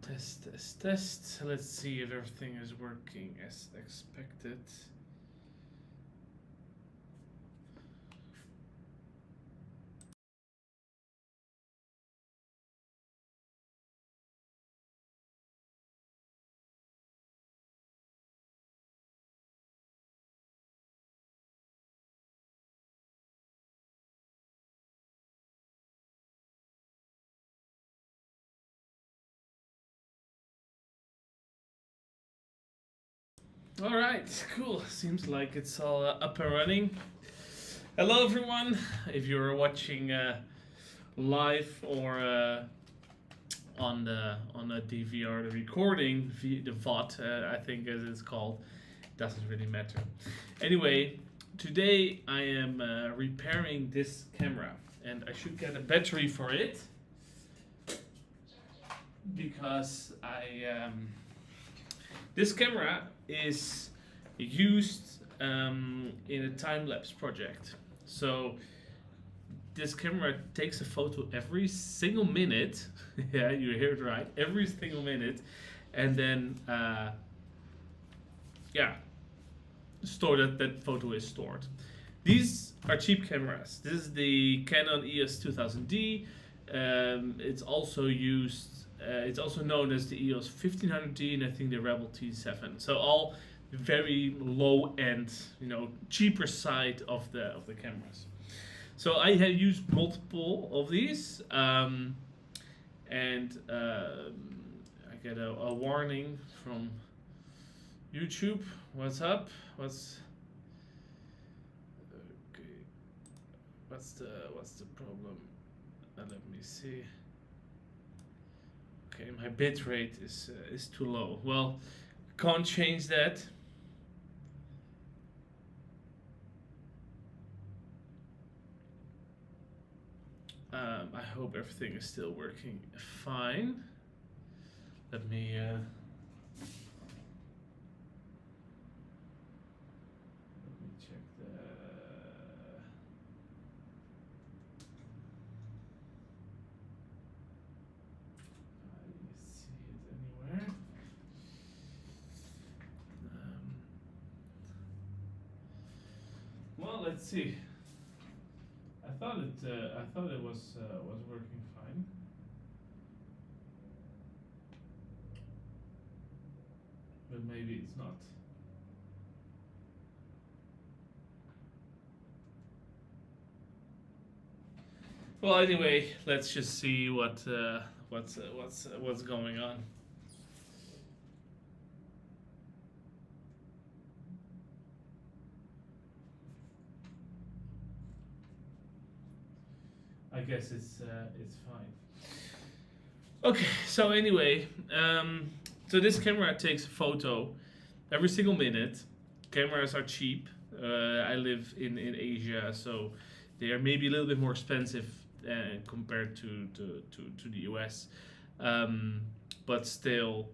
Test, test, test. Let's see if everything is working as expected. All right, cool. Seems like it's all up and running. Hello, everyone. If you're watching live or on the DVR, the recording, the VOD, I think as it's called, doesn't really matter. Anyway, today I am repairing this camera, and I should get a battery for it because this camera is used in a time-lapse project. So this camera takes a photo every single minute. Yeah, you heard it right, every single minute, and then store that photo is stored. These are cheap cameras. This is the Canon EOS 2000D. It's also used. It's also known as the EOS 1500D, and I think the Rebel T7. So all very low end, cheaper side of the cameras. So I have used multiple of these, and I get a warning from YouTube. What's up? What's the problem? Let me see. Okay, my bit rate is too low. Well, can't change that. I hope everything is still working fine. Let me check the. Well, let's see. I thought it was working fine. But maybe it's not. Well, anyway, let's just see what's going on. I guess it's fine. Okay, so anyway, so this camera takes a photo every single minute. Cameras are cheap. I live in Asia, so they are maybe a little bit more expensive compared to the US, but still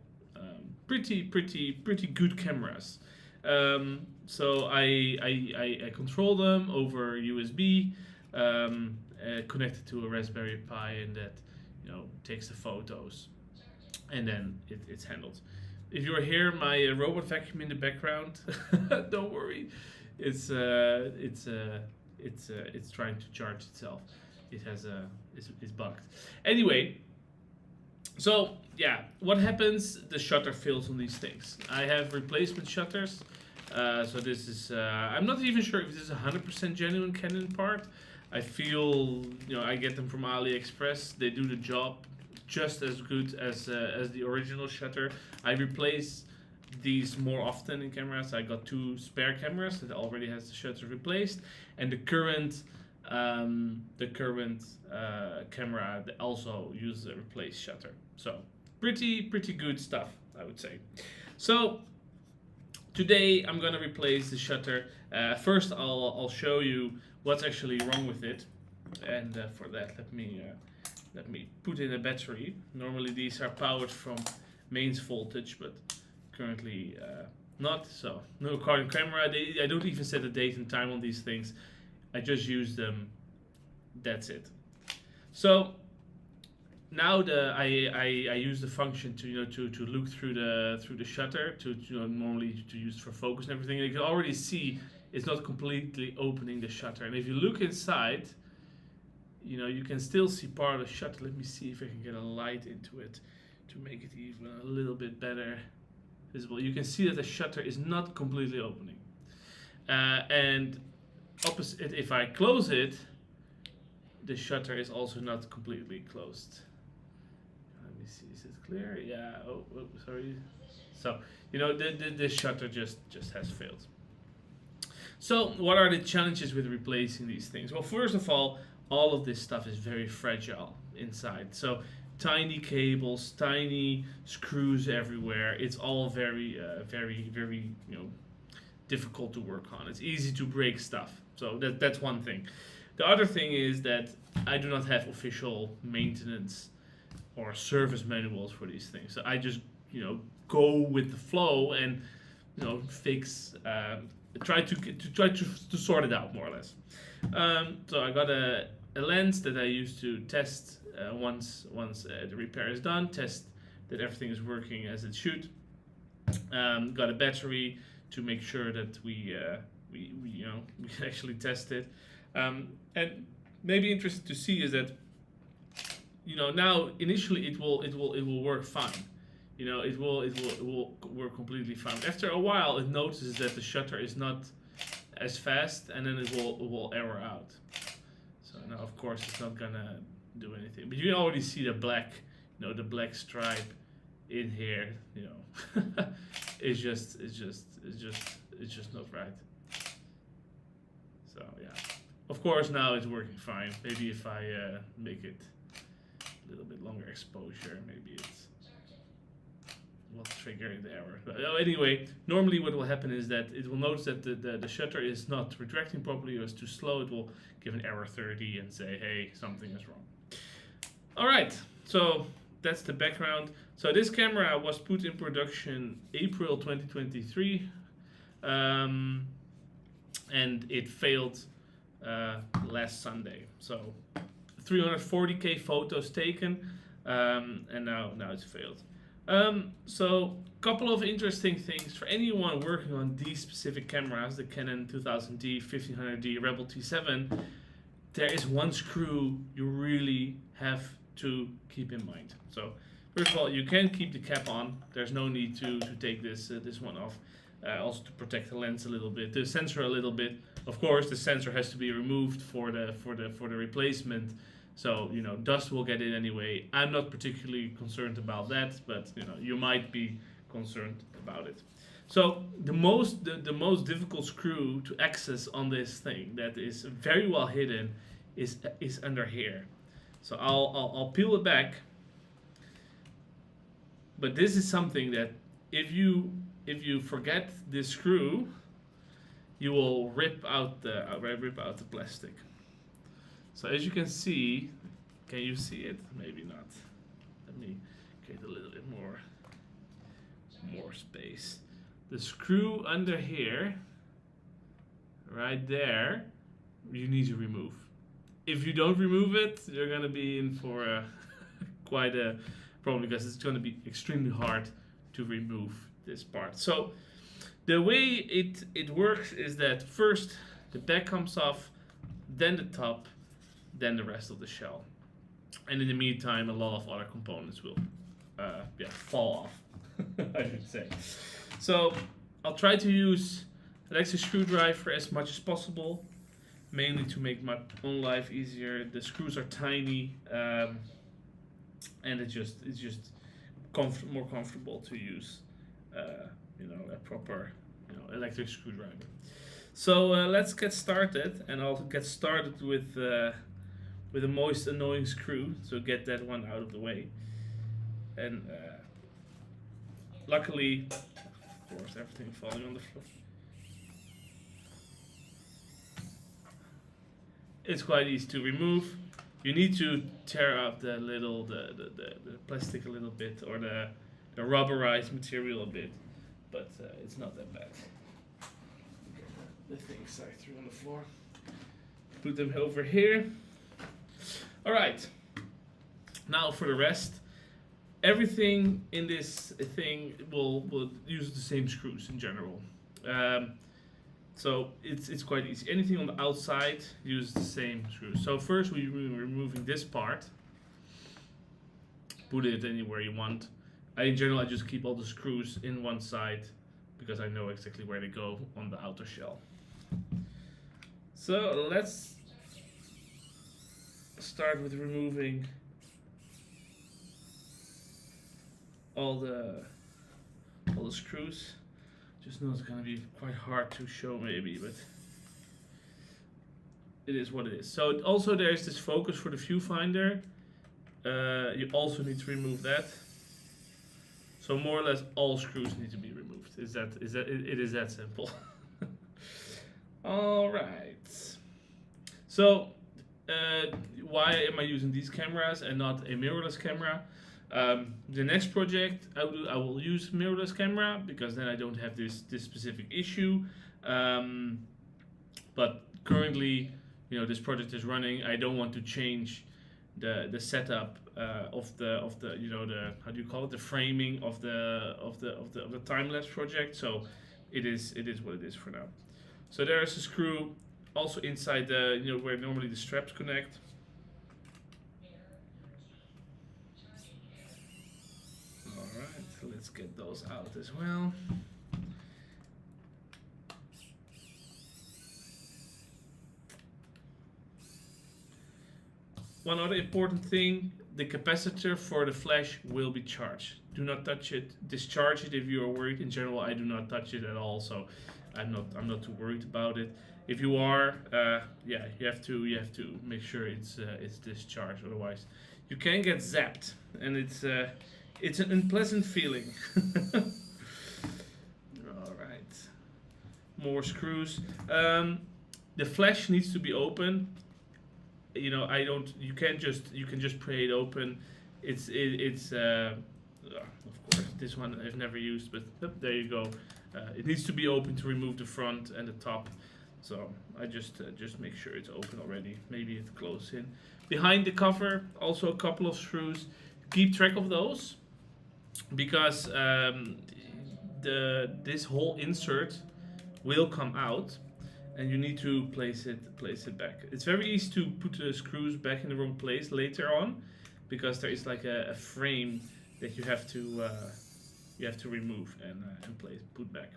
pretty good cameras. So I control them over USB. Connected to a Raspberry Pi, and that takes the photos, and then it's handled. If you hear my robot vacuum in the background, don't worry, it's trying to charge itself. It has it's bugged. Anyway, so yeah, what happens? The shutter fails on these things. I have replacement shutters. So this is I'm not even sure if this is 100% genuine Canon part. I feel I get them from AliExpress. They do the job just as good as the original shutter. I replace these more often in cameras. I got 2 spare cameras that already has the shutter replaced, and the current camera that also uses a replaced shutter. So pretty good stuff, I would say. So today I'm gonna replace the shutter. First, I'll show you what's actually wrong with it, and for that, let me put in a battery. Normally these are powered from mains voltage, but currently not. So no carbon camera. I don't even set a date and time on these things. I just use them. That's it. So now I use the function to to look through the shutter to normally to use for focus and everything. And you can already see it's not completely opening the shutter. And if you look inside, you can still see part of the shutter. Let me see if I can get a light into it to make it even a little bit better visible. You can see that the shutter is not completely opening. And opposite, if I close it, the shutter is also not completely closed. Let me see, is it clear? Yeah, oh sorry. So, the shutter just has failed. So, what are the challenges with replacing these things? Well, first of all of this stuff is very fragile inside. So, tiny cables, tiny screws everywhere. It's all very, very, difficult to work on. It's easy to break stuff. So that's one thing. The other thing is that I do not have official maintenance or service manuals for these things. So I just, go with the flow and, fix, try to sort it out more or less. So I got a lens that I use to test once the repair is done, test that everything is working as it should. Got a battery to make sure that we can actually test it. And maybe interesting to see is that now initially it will work fine. It will work completely fine. After a while, it notices that the shutter is not as fast, and then it will error out. So now, of course, it's not gonna do anything. But you can already see the black, the black stripe in here. It's just not right. So yeah, of course now it's working fine. Maybe if I make it a little bit longer exposure, maybe it's will trigger the error. But anyway, normally what will happen is that it will notice that the shutter is not retracting properly or is too slow. It will give an error 30 and say, hey, something is wrong. All right, so that's the background. So this camera was put in production April 2023, and it failed last Sunday. So 340k photos taken, and now it's failed. So couple of interesting things for anyone working on these specific cameras, the Canon 2000D, 1500D, Rebel T7. There is one screw you really have to keep in mind. So first of all, you can keep the cap on. There's no need to take this one off. Also to protect the lens a little bit, the sensor a little bit. Of course, the sensor has to be removed for the replacement. So dust will get in anyway. I'm not particularly concerned about that, but you might be concerned about it. So the most difficult screw to access on this thing that is very well hidden is under here. So I'll peel it back. But this is something that if you forget this screw, you will rip out the plastic. So as you can see, can you see it? Maybe not. Let me create a little bit more space. The screw under here, right there, you need to remove. If you don't remove it, you're gonna be in for quite a problem, because it's gonna be extremely hard to remove this part. So the way it works is that first the back comes off, then the top, then the rest of the shell, and in the meantime a lot of other components will fall off. I should say. So I'll try to use an electric screwdriver as much as possible, mainly to make my own life easier. The screws are tiny, and it's just more comfortable to use a proper electric screwdriver. So let's get started, and I'll get started with a most annoying screw, so get that one out of the way. And luckily, of course, everything falling on the floor. It's quite easy to remove. You need to tear up the plastic a little bit, or the rubberized material a bit, but it's not that bad. The things I threw on the floor. Put them over here. All right. Now for the rest, everything in this thing will use the same screws in general. So it's quite easy. Anything on the outside uses the same screws. So first we're removing this part. Put it anywhere you want. In general, I just keep all the screws in one side because I know exactly where they go on the outer shell. So let's start with removing all the screws. Just know it's gonna be quite hard to show maybe, but it is what it is. So also there's this focus for the viewfinder. You also need to remove that. So more or less all screws need to be removed. It is that simple. All right. So why am I using these cameras and not a mirrorless camera? The next project I will use mirrorless camera because then I don't have this specific issue. But currently, this project is running. I don't want to change the setup of the how do you call it, the framing of the time lapse project. So it is what it is for now. So there is a screw also inside the where normally the straps connect. Alright, so let's get those out as well. One other important thing, the capacitor for the flash will be charged. Do not touch it. Discharge it if you are worried. In general, I do not touch it at all, so I'm not too worried about it. If you are, yeah, you have to make sure it's discharged. Otherwise, you can get zapped, and it's an unpleasant feeling. All right, more screws. The flash needs to be open. You can just pry it open. It's of course this one I've never used, but there you go. It needs to be open to remove the front and the top. So I just make sure it's open already. Maybe it closes in. Behind the cover, also a couple of screws. Keep track of those because this whole insert will come out. And you need to place it back. It's very easy to put the screws back in the wrong place later on, because there is like a frame that you have to remove and put back.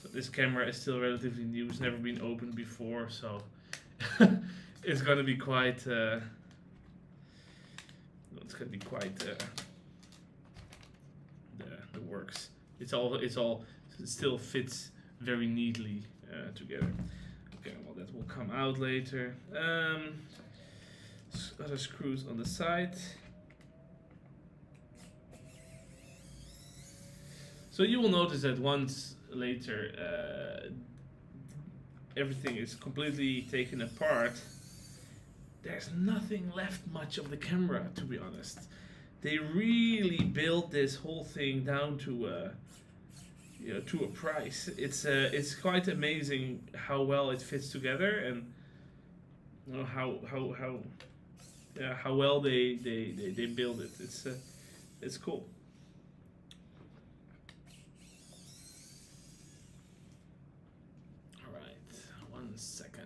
So this camera is still relatively new. It's never been opened before, so it's gonna be quite. It's gonna be quite. The works. It still fits very neatly together. Okay, well that will come out later. Other screws on the side. So you will notice that once later everything is completely taken apart. There's nothing left much of the camera, to be honest. They really built this whole thing down to a price. It's quite amazing how well it fits together, and how well they build it. It's cool. All right, 1 second.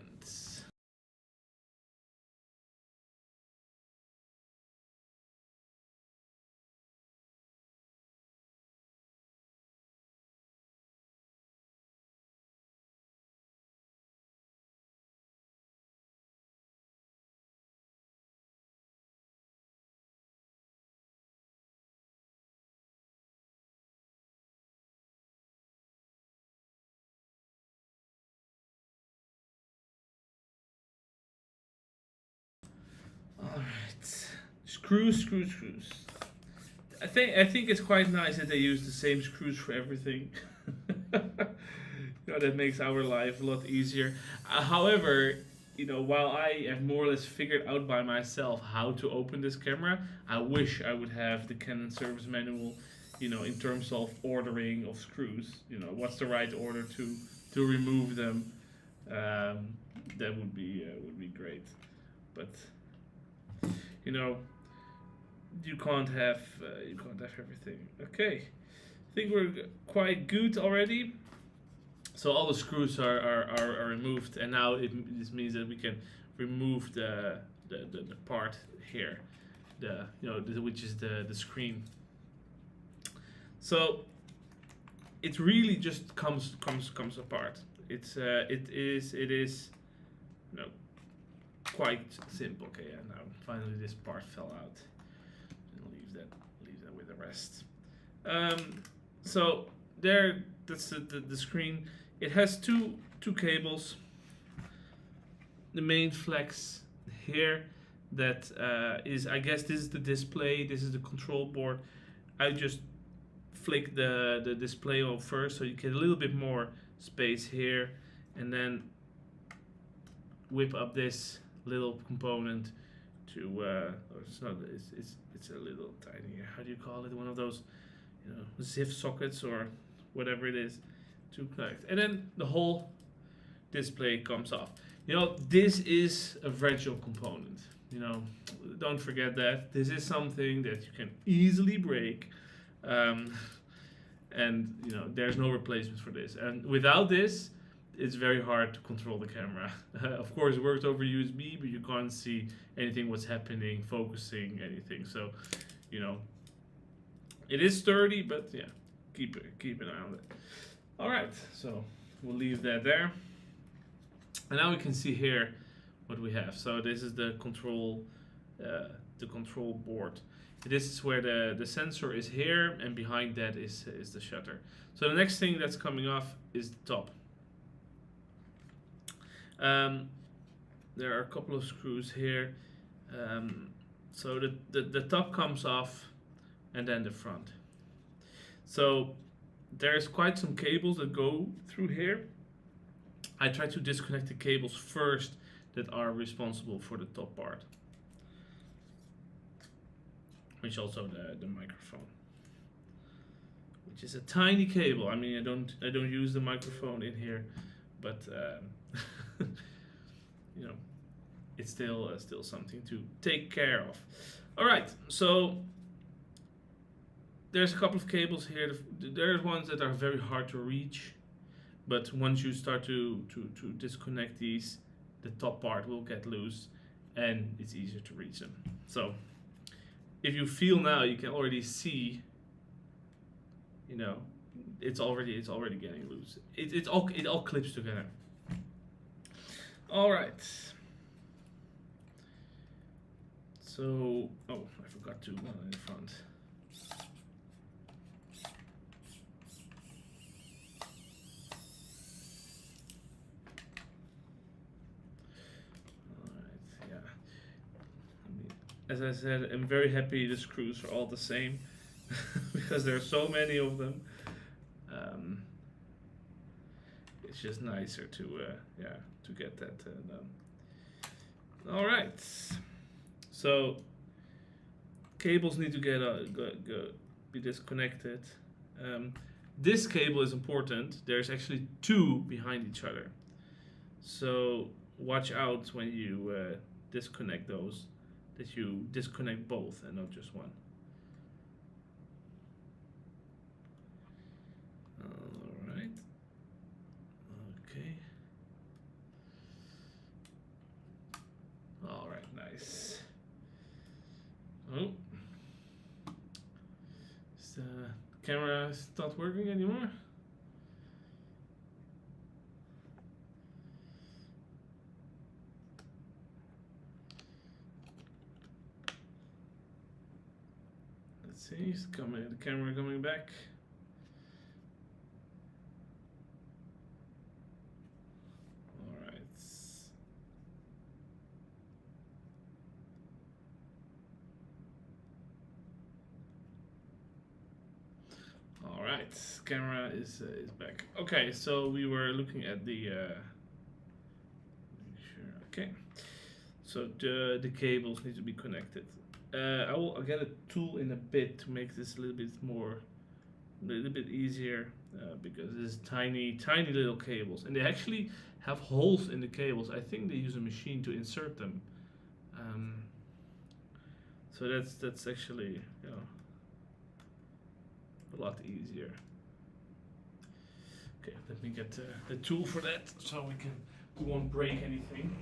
Alright. Screws. I think it's quite nice that they use the same screws for everything. That makes our life a lot easier. However, while I have more or less figured out by myself how to open this camera, I wish I would have the Canon service manual, in terms of ordering of screws. What's the right order to remove them. that would be great. But you know, you can't have everything. Okay, I think we're quite good already. So all the screws are removed, and now this means that we can remove the part here, which is the screen. So it really just comes apart. It is quite simple. Okay, yeah, now finally this part fell out. And leave that with the rest. So there, that's the screen. It has two cables. The main flex here that is, I guess this is the display. This is the control board. I just flick the display on first, so you get a little bit more space here, and then whip up this little component to it's a little tiny, how do you call it, one of those ZIF sockets or whatever it is to connect, and then the whole display comes off. This is a fragile component. Don't forget that this is something that you can easily break, and there's no replacement for this, and without this it's very hard to control the camera. Of course it works over USB, but you can't see anything, what's happening, focusing, anything. So it is sturdy, but yeah, keep an eye on it. All right, so we'll leave that there, and now we can see here what we have. So this is the control board. This is where the sensor is here, and behind that is the shutter. So the next thing that's coming off is the top. There are a couple of screws here. So the top comes off, and then the front. So there's quite some cables that go through here. I try to disconnect the cables first that are responsible for the top part, which is also the microphone, which is a tiny cable. I mean, I don't use the microphone in here, but it's still something to take care of. All right, so there's a couple of cables here. There's ones that are very hard to reach, but once you start to disconnect these, the top part will get loose, and it's easier to reach them. So if you feel now, you can already see, it's already getting loose. It all clips together. All right. So, I forgot to one in front. As I said, I'm very happy the screws are all the same because there are so many of them. It's just nicer to get that done. All right, so cables need to be disconnected. This cable is important. There's actually two behind each other, so watch out when you disconnect those, that you disconnect both and not just one. All right. Okay. All right, nice. Oh. Is the camera not working anymore? Let's see, is the camera coming back? All right. All right, camera is back. Okay, so we were looking at the. Okay, so the cables need to be connected. I'll get a tool in a bit to make this a little bit more a little bit easier because it's tiny little cables, and they actually have holes in the cables. I think they use a machine to insert them. So that's actually, you know, a lot easier. Okay, let me get the tool for that so we won't break anything.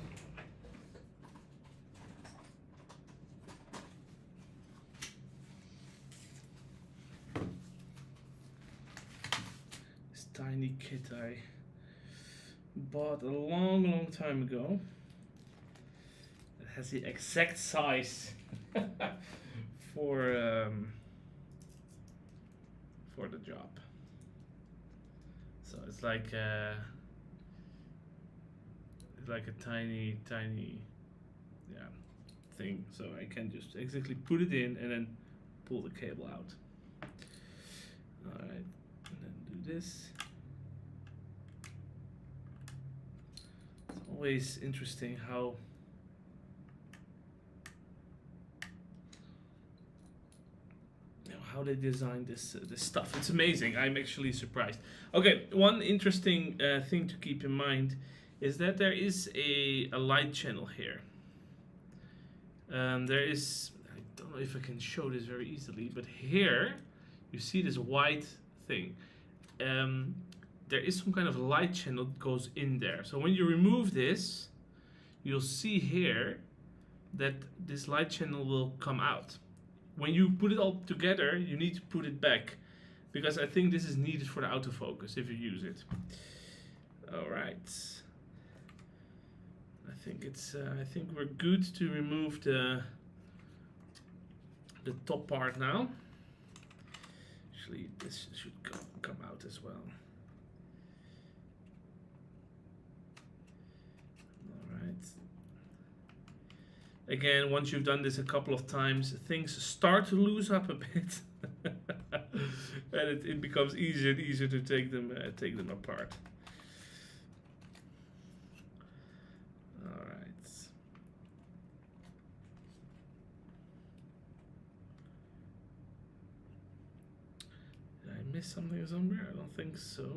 This tiny kit I bought a long time ago. It has the exact size for the job. So it's like a tiny thing. So I can just exactly put it in and then pull the cable out. All right, and then do this. It's always interesting how they designed this stuff. It's amazing. I'm actually surprised. Okay, one interesting thing to keep in mind is that there is a light channel here. There is, I don't know if I can show this very easily, but here you see this white thing. There is some kind of light channel that goes in there. So when you remove this, you'll see here that this light channel will come out. When you put it all together, you need to put it back, because I think this is needed for the autofocus if you use it. All right. I think we're good to remove the top part now. Actually, this should come out as well. All right. Again, once you've done this a couple of times, things start to loose up a bit, and it becomes easier and easier to take them apart. All right. Did I miss something somewhere? I don't think so.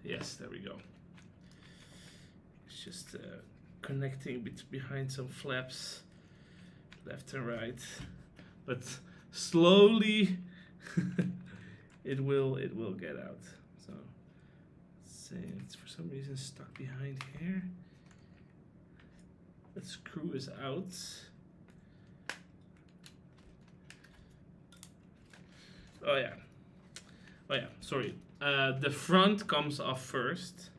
Yes, there we go. It's just connecting behind some flaps, left and right, but slowly it will get out. So let's say it's for some reason stuck behind here. The screw is out. Oh yeah, sorry. The front comes off first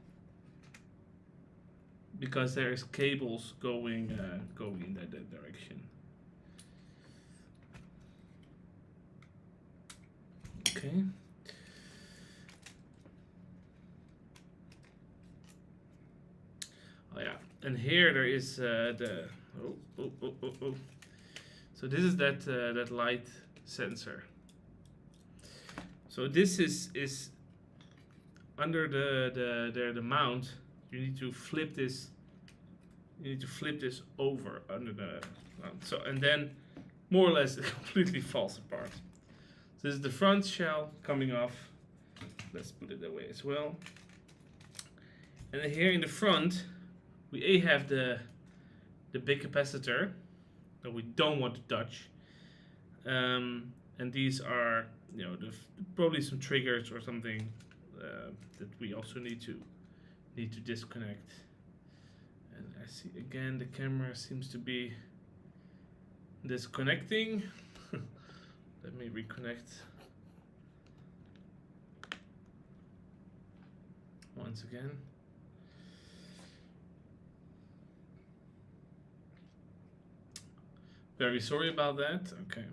because there's cables going in that direction. Okay. Oh yeah, and here there is the oh. So this is that light sensor. So this is under the mount. You need to flip this. You need to flip this over under the mount. So, and then more or less it completely falls apart. So this is the front shell coming off. Let's put it away as well. And then here in the front, we have the big capacitor that we don't want to touch. And these are, you know, probably some triggers or something that we also need to disconnect. And I see again the camera seems to be disconnecting. Let me reconnect once again. Very sorry about that. Okay.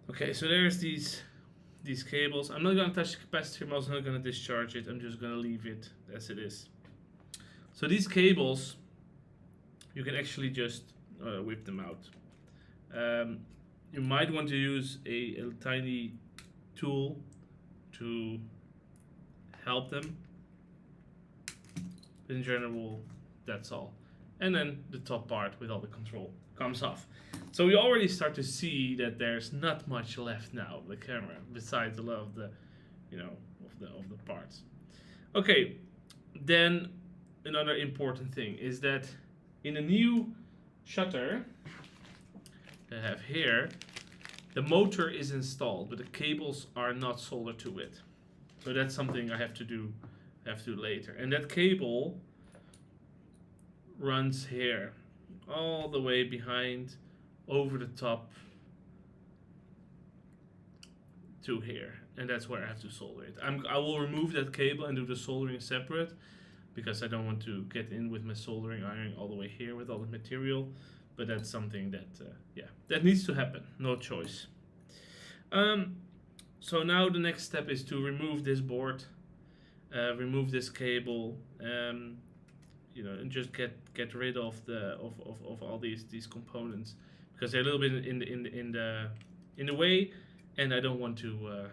Okay, so there's these cables. I'm not going to touch the capacitor. I'm also not going to discharge it. I'm just going to leave it as it is. So these cables, you can actually just whip them out. You might want to use a tiny tool to help them. In general, that's all. And then the top part with all the control comes off. So we already start to see that there's not much left now of the camera, besides a lot of the, of the parts. Okay, then another important thing is that in a new shutter I have here, the motor is installed, but the cables are not soldered to it. So that's something I have to do later. And that cable runs here, all the way behind, over the top to here. And that's where I have to solder it. I will remove that cable and do the soldering separate, because I don't want to get in with my soldering iron all the way here with all the material. But that's something that, that needs to happen. No choice. So now the next step is to remove this board, remove this cable, and just get rid of of all these components, because they're a little bit in the way, and I don't want to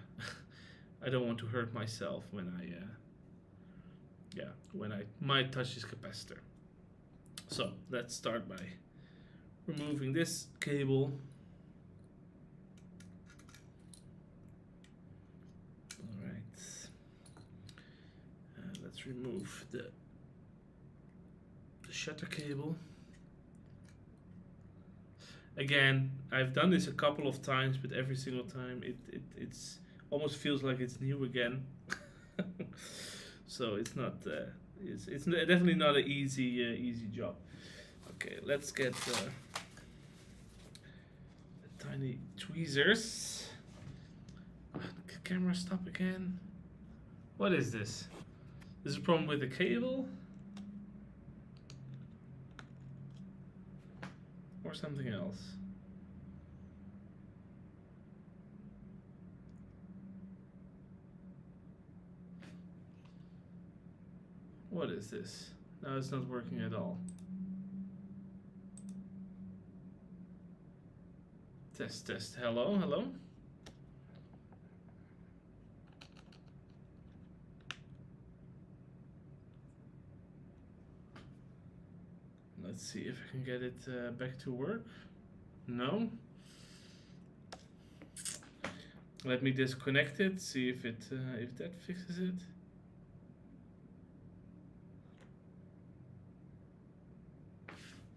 I don't want to hurt myself when I might touch this capacitor. So let's start by removing this cable. All right. Let's remove the shutter cable. Again, I've done this a couple of times, but every single time it's almost feels like it's new again. So it's not it's definitely not an easy job. Okay, let's get the tiny tweezers. Camera stop again. What is this? This is a problem with the cable? Or something else? What is this? No, it's not working at all. Test, test. Hello, hello. Let's see if I can get it back to work. No. Let me disconnect it. See if that fixes it.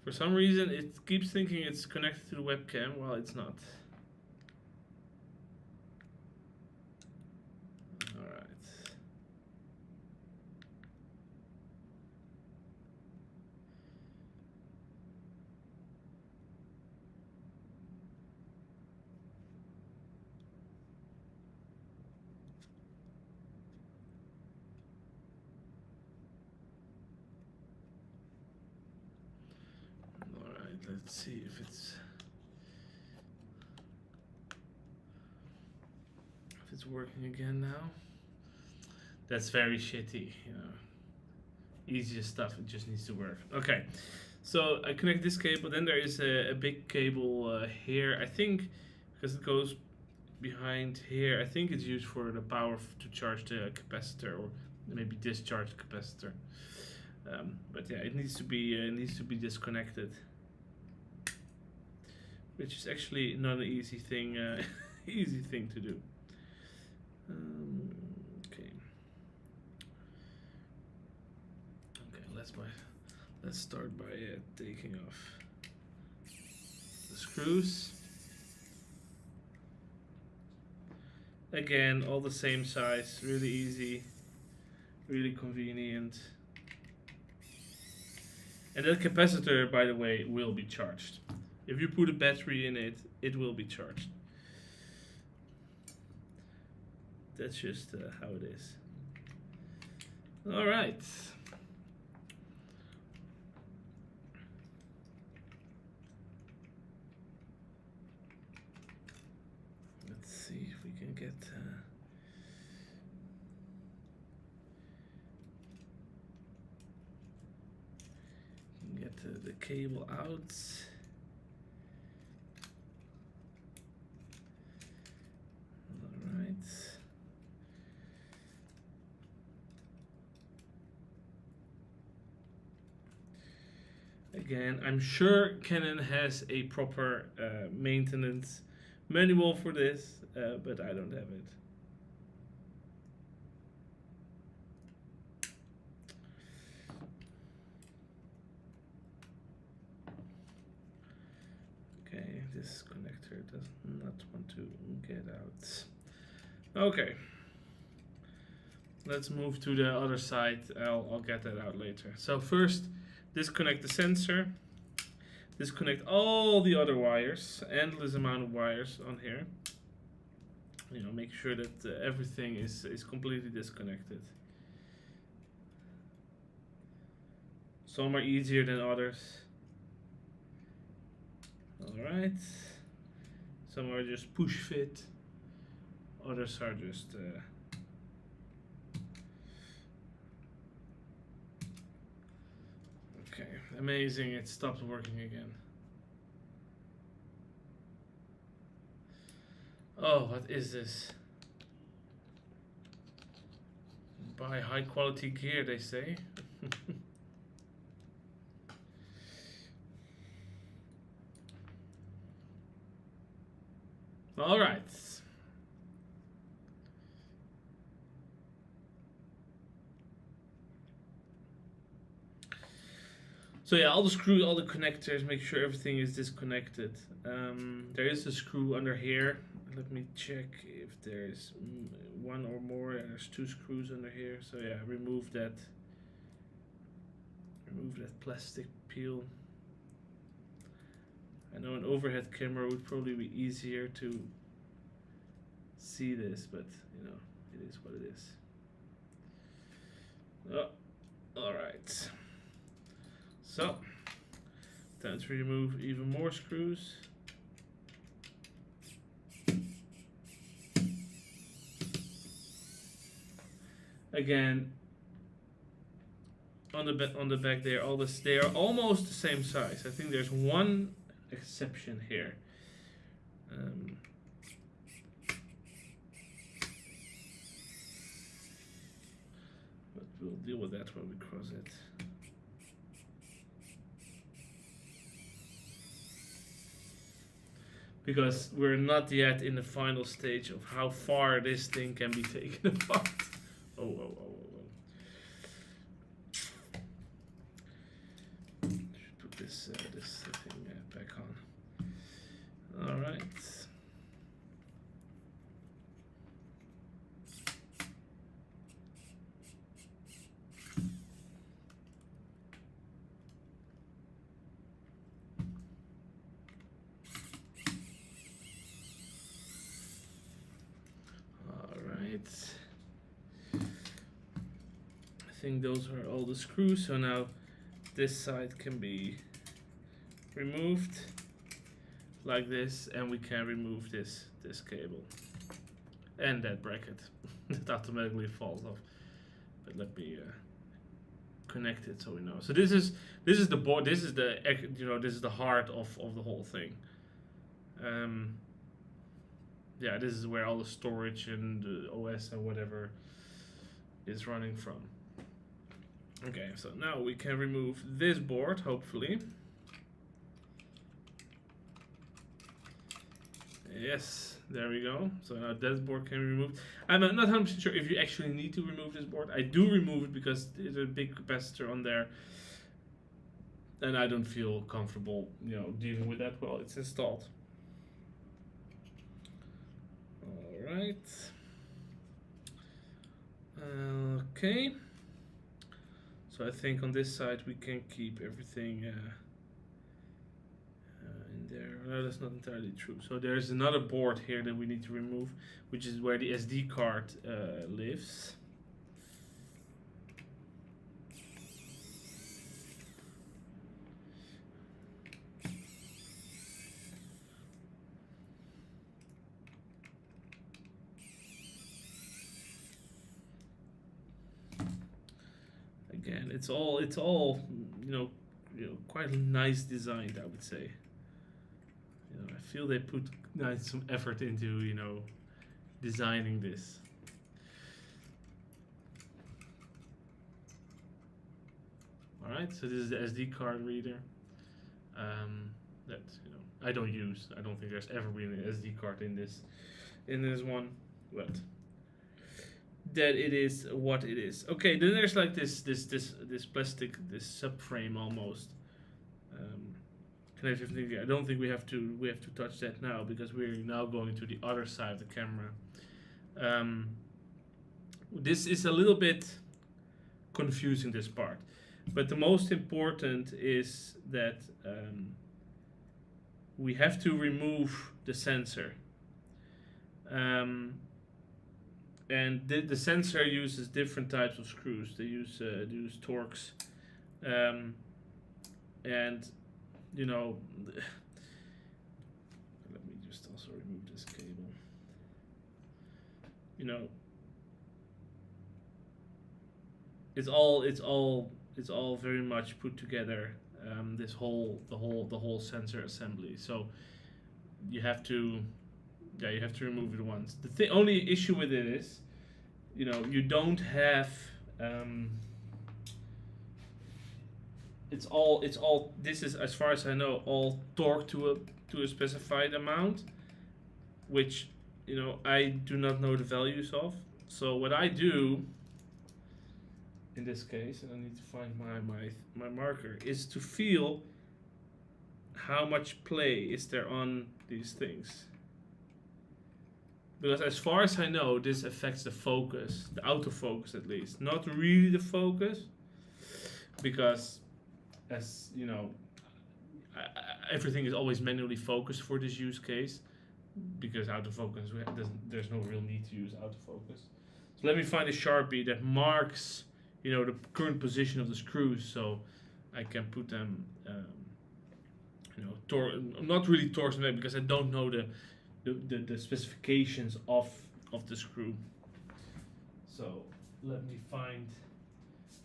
For some reason, it keeps thinking it's connected to the webcam while it's not. Let's see if it's working again now. That's very shitty, Easiest stuff, it just needs to work. Okay, so I connect this cable. Then there is a big cable here. I think because it goes behind here. I think it's used for the power to charge the capacitor, or maybe discharge the capacitor. But yeah, it needs to be disconnected. Which is actually not an easy thing, easy thing to do. Okay. Okay, let's start by taking off the screws. Again, all the same size, really easy, really convenient. And that capacitor, by the way, will be charged. If you put a battery in it, it will be charged. That's just how it is. All right. Let's see if we can get the cable out. Again, I'm sure Canon has a proper maintenance manual for this, but I don't have it. Okay, this connector does not want to get out. Okay. Let's move to the other side. I'll get that out later. So first, disconnect the sensor. Disconnect all the other wires, endless amount of wires on here. You know, make sure that everything is completely disconnected. Some are easier than others. Alright. Some are just push fit. Others are just okay, amazing, it stopped working again. Oh, what is this? Buy high quality gear, they say. All right. So yeah, all the screws, all the connectors, make sure everything is disconnected. There is a screw under here. Let me check if there's one or more. There's 2 screws under here. So yeah, remove that. Remove that plastic peel. I know an overhead camera would probably be easier to see this, but you know, it is what it is. Oh, all right. So, time to remove even more screws. Again, on the back there, they are almost the same size. I think there's one exception here. But we'll deal with that when we cross it. Because we're not yet in the final stage of how far this thing can be taken apart. Oh. Should put this thing back on. All right. I think those are all the screws, so now this side can be removed like this, and we can remove this cable and that bracket that automatically falls off. But let me connect it so we know. So this is the board. This is the this is the heart of the whole thing. Yeah, this is where all the storage and the OS and whatever is running from. Okay, so now we can remove this board, hopefully. Yes, there we go. So now this board can be removed. I'm not 100% sure if you actually need to remove this board. I do remove it because there's a big capacitor on there. And I don't feel comfortable, dealing with that while it's installed. Alright. Okay. So I think on this side we can keep everything in there. No, that's not entirely true. So there's another board here that we need to remove, which is where the SD card lives. Again, it's all quite nice designed, I would say. I feel they put some effort into designing this. All right, so this is the SD card reader. that I don't use. I don't think there's ever been an SD card in this one, but that it is what it is. Okay, then there's like this plastic, this subframe almost. Connective thing. I don't think we have to touch that now because we're now going to the other side of the camera. This is a little bit confusing, this part, but the most important is that we have to remove the sensor. And the sensor uses different types of screws. They use Torx, and let me just also remove this cable. It's all very much put together. The whole sensor assembly. So you have to remove it once. The only issue with it is, you don't have. It's all. This is, as far as I know, all torqued to a specified amount, which I do not know the values of. So what I do in this case, and I need to find my marker, is to feel how much play is there on these things. Because as far as I know, this affects the focus, the autofocus at least. Not really the focus, because as everything is always manually focused for this use case, because autofocus, there's no real need to use autofocus. So let me find a Sharpie that marks the current position of the screws, so I can put them not really torsion them, because I don't know the specifications of the screw. So let me find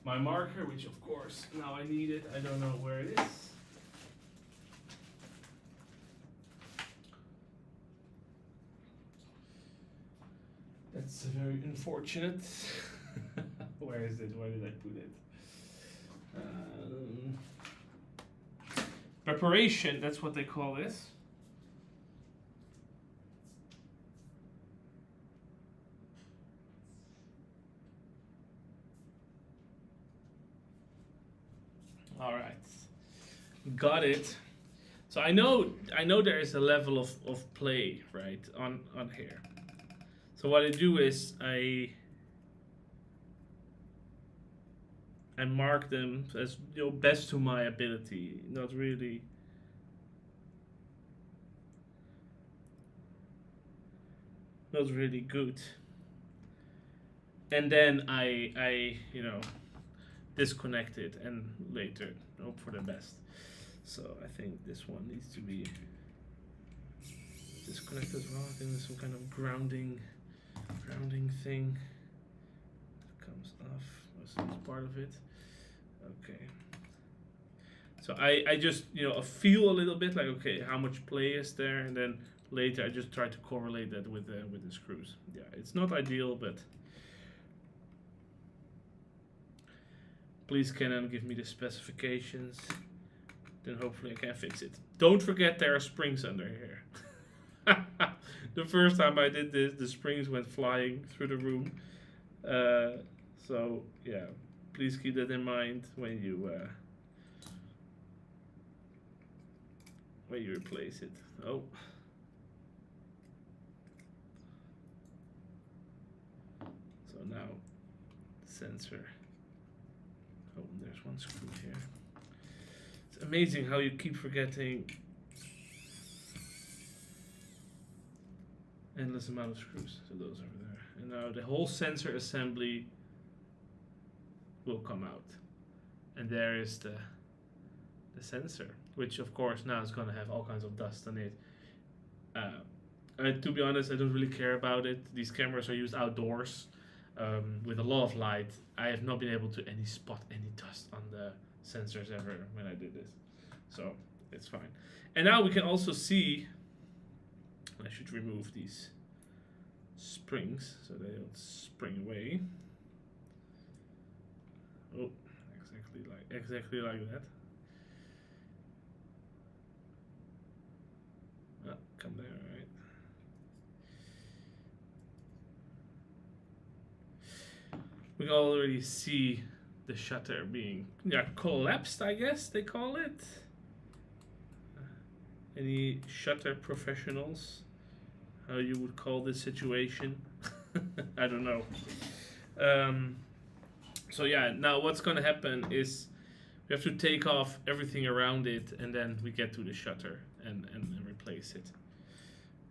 my marker, which of course now I need it. I don't know where it is. That's very unfortunate. Where is it? Where did I put it? Preparation, that's what they call this. All right, got it. So I know there is a level of play, right, on here. So what I do is I mark them as best to my ability, not really good. And then I disconnect it and later hope for the best. So I think this one needs to be disconnected as well. I think there's some kind of grounding thing that comes off. That's part of it. Okay. So I just feel a little bit like, okay, how much play is there, and then later I just try to correlate that with the screws. Yeah, it's not ideal, but please Canon, give me the specifications, then hopefully I can fix it. Don't forget there are springs under here. The first time I did this, the springs went flying through the room. So yeah, please keep that in mind when you replace it. Oh. So now the sensor. Oh, there's one screw here. It's amazing how you keep forgetting endless amount of screws. So those over there. And now the whole sensor assembly will come out. And there is the sensor, which of course now is going to have all kinds of dust on it. To be honest, I don't really care about it. These cameras are used outdoors with a lot of light. I have not been able to spot any dust on the sensors ever when I did this. So it's fine. And now we can also see, I should remove these springs so they don't spring away. Oh, exactly like that. Come there, right? We can already see the shutter being collapsed, I guess they call it. Any shutter professionals? How you would call this situation? I don't know. So yeah, now what's gonna happen is we have to take off everything around it, and then we get to the shutter and replace it.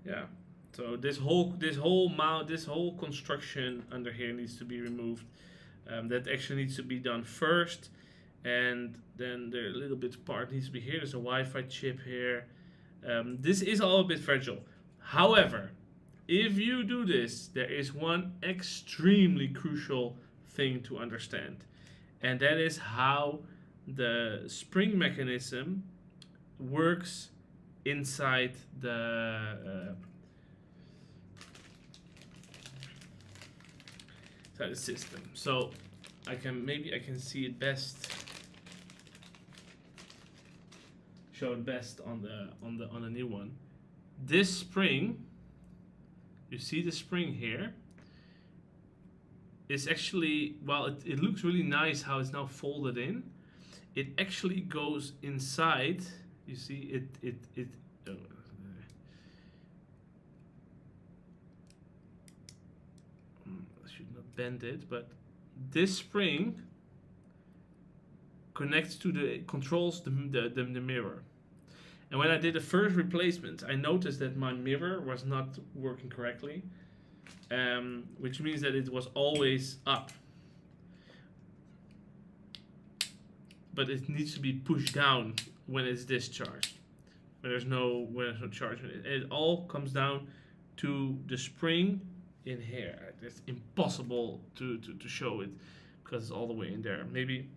Yeah. So this whole construction under here needs to be removed. That actually needs to be done first, and then the little bit part needs to be here. There's a Wi-Fi chip here. This is all a bit fragile. However, if you do this, there is one extremely crucial thing to understand, and that is how the spring mechanism works inside the system. So I can see it best, show it best on the new one. This spring, you see the spring here, is actually, while it looks really nice how it's now folded in, it actually goes inside. You see it oh, I should not bend it, but this spring connects to controls the mirror. And when I did the first replacement, I noticed that my mirror was not working correctly, which means that it was always up. But it needs to be pushed down when it's discharged. When there's no charge in it. It all comes down to the spring in here. It's impossible to show it because it's all the way in there. Maybe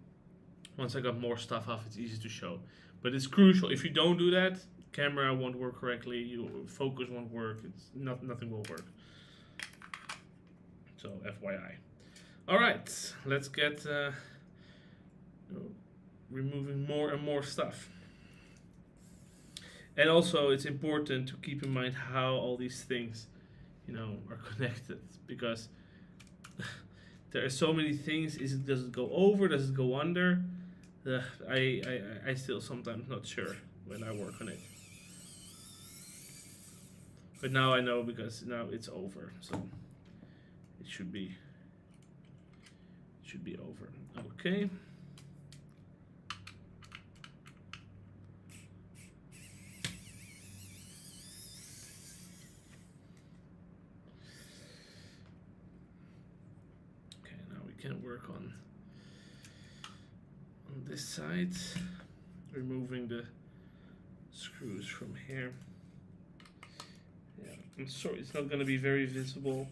once I got more stuff off, it's easy to show. But it's crucial. If you don't do that, camera won't work correctly. Your focus won't work. Nothing will work. So FYI. All right, let's get removing more and more stuff. And also, it's important to keep in mind how all these things, are connected, because there are so many things. Does it go over? Does it go under? I still sometimes not sure when I work on it. But now I know, because now it's over, so it should be over. Okay. Can work on this side, removing the screws from here. Yeah, I'm sorry, it's not going to be very visible,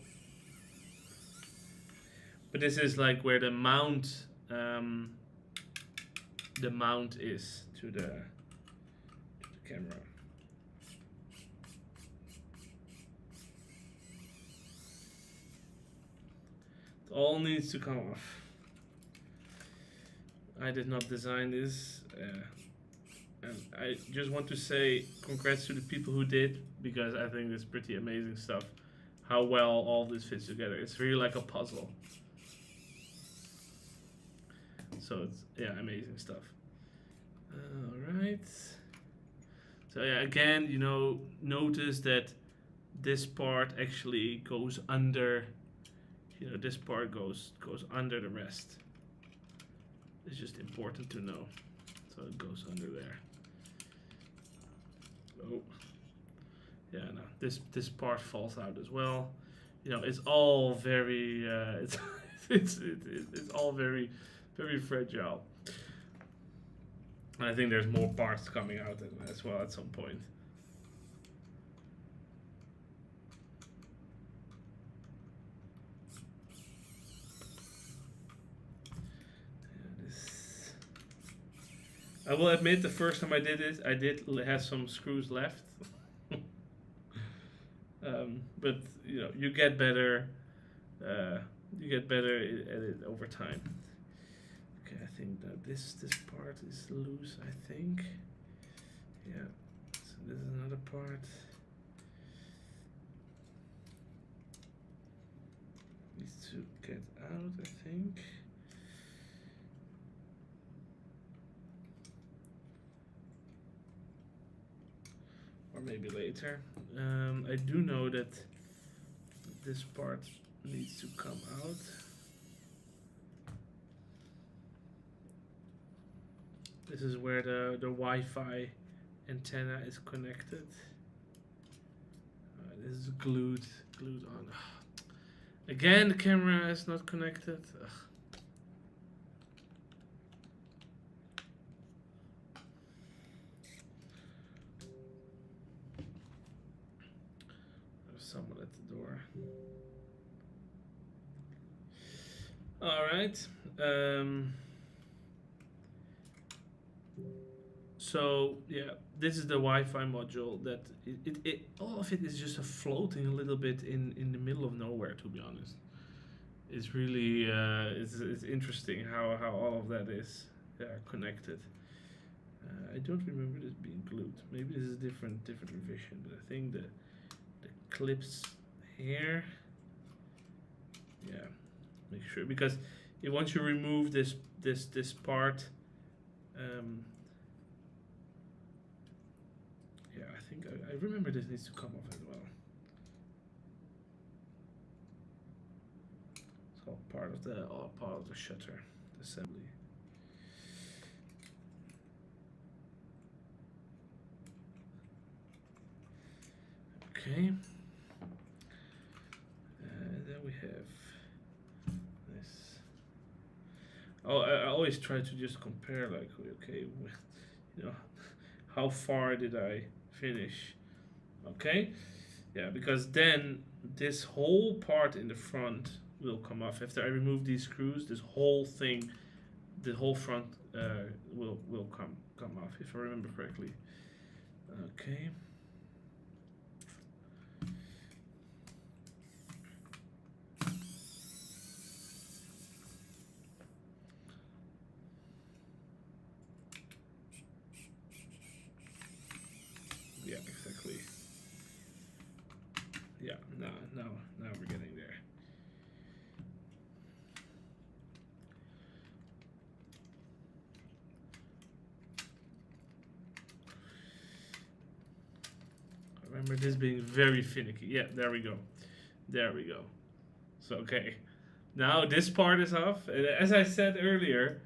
but this is like where the mount is to the camera. All needs to come off. I did not design this, and I just want to say congrats to the people who did, because I think it's pretty amazing stuff how well all this fits together. It's really like a puzzle. So it's amazing stuff. All right. So yeah, again, notice that this part actually goes under. This part goes under the rest. It's just important to know. So it goes under there. Oh, yeah. No, this part falls out as well. It's all very it's all very, very fragile. And I think there's more parts coming out as well at some point. I will admit, the first time I did it, I did have some screws left. But you get better. You get better at it over time. Okay, I think that this part is loose. I think. Yeah. So this is another part. to get out, I think. Or maybe later. I do know that this part needs to come out. This is where the Wi-Fi antenna is connected. This is glued on. Again, the camera is not connected. Ugh. There's someone at the door. All right. So yeah, this is the Wi-Fi module that it all of it is just floating a little bit in the middle of nowhere. To be honest, it's really it's interesting how all of that is connected. I don't remember this being glued. Maybe this is different revision, but I think the clips here. Yeah, make sure, because once you remove this part. Yeah, I think I remember this needs to come off as well. It's all part of the shutter assembly. Okay. Then we have this. Oh, I always try to just compare, like, okay, you know, how far did I finish? Okay, yeah, because then this whole part in the front will come off. After I remove these screws, this whole thing, the whole front will come off, if I remember correctly. Okay. Yeah, exactly. Yeah, now we're getting there. I remember this being very finicky. Yeah, there we go. There we go. So, okay. Now this part is off. And as I said earlier,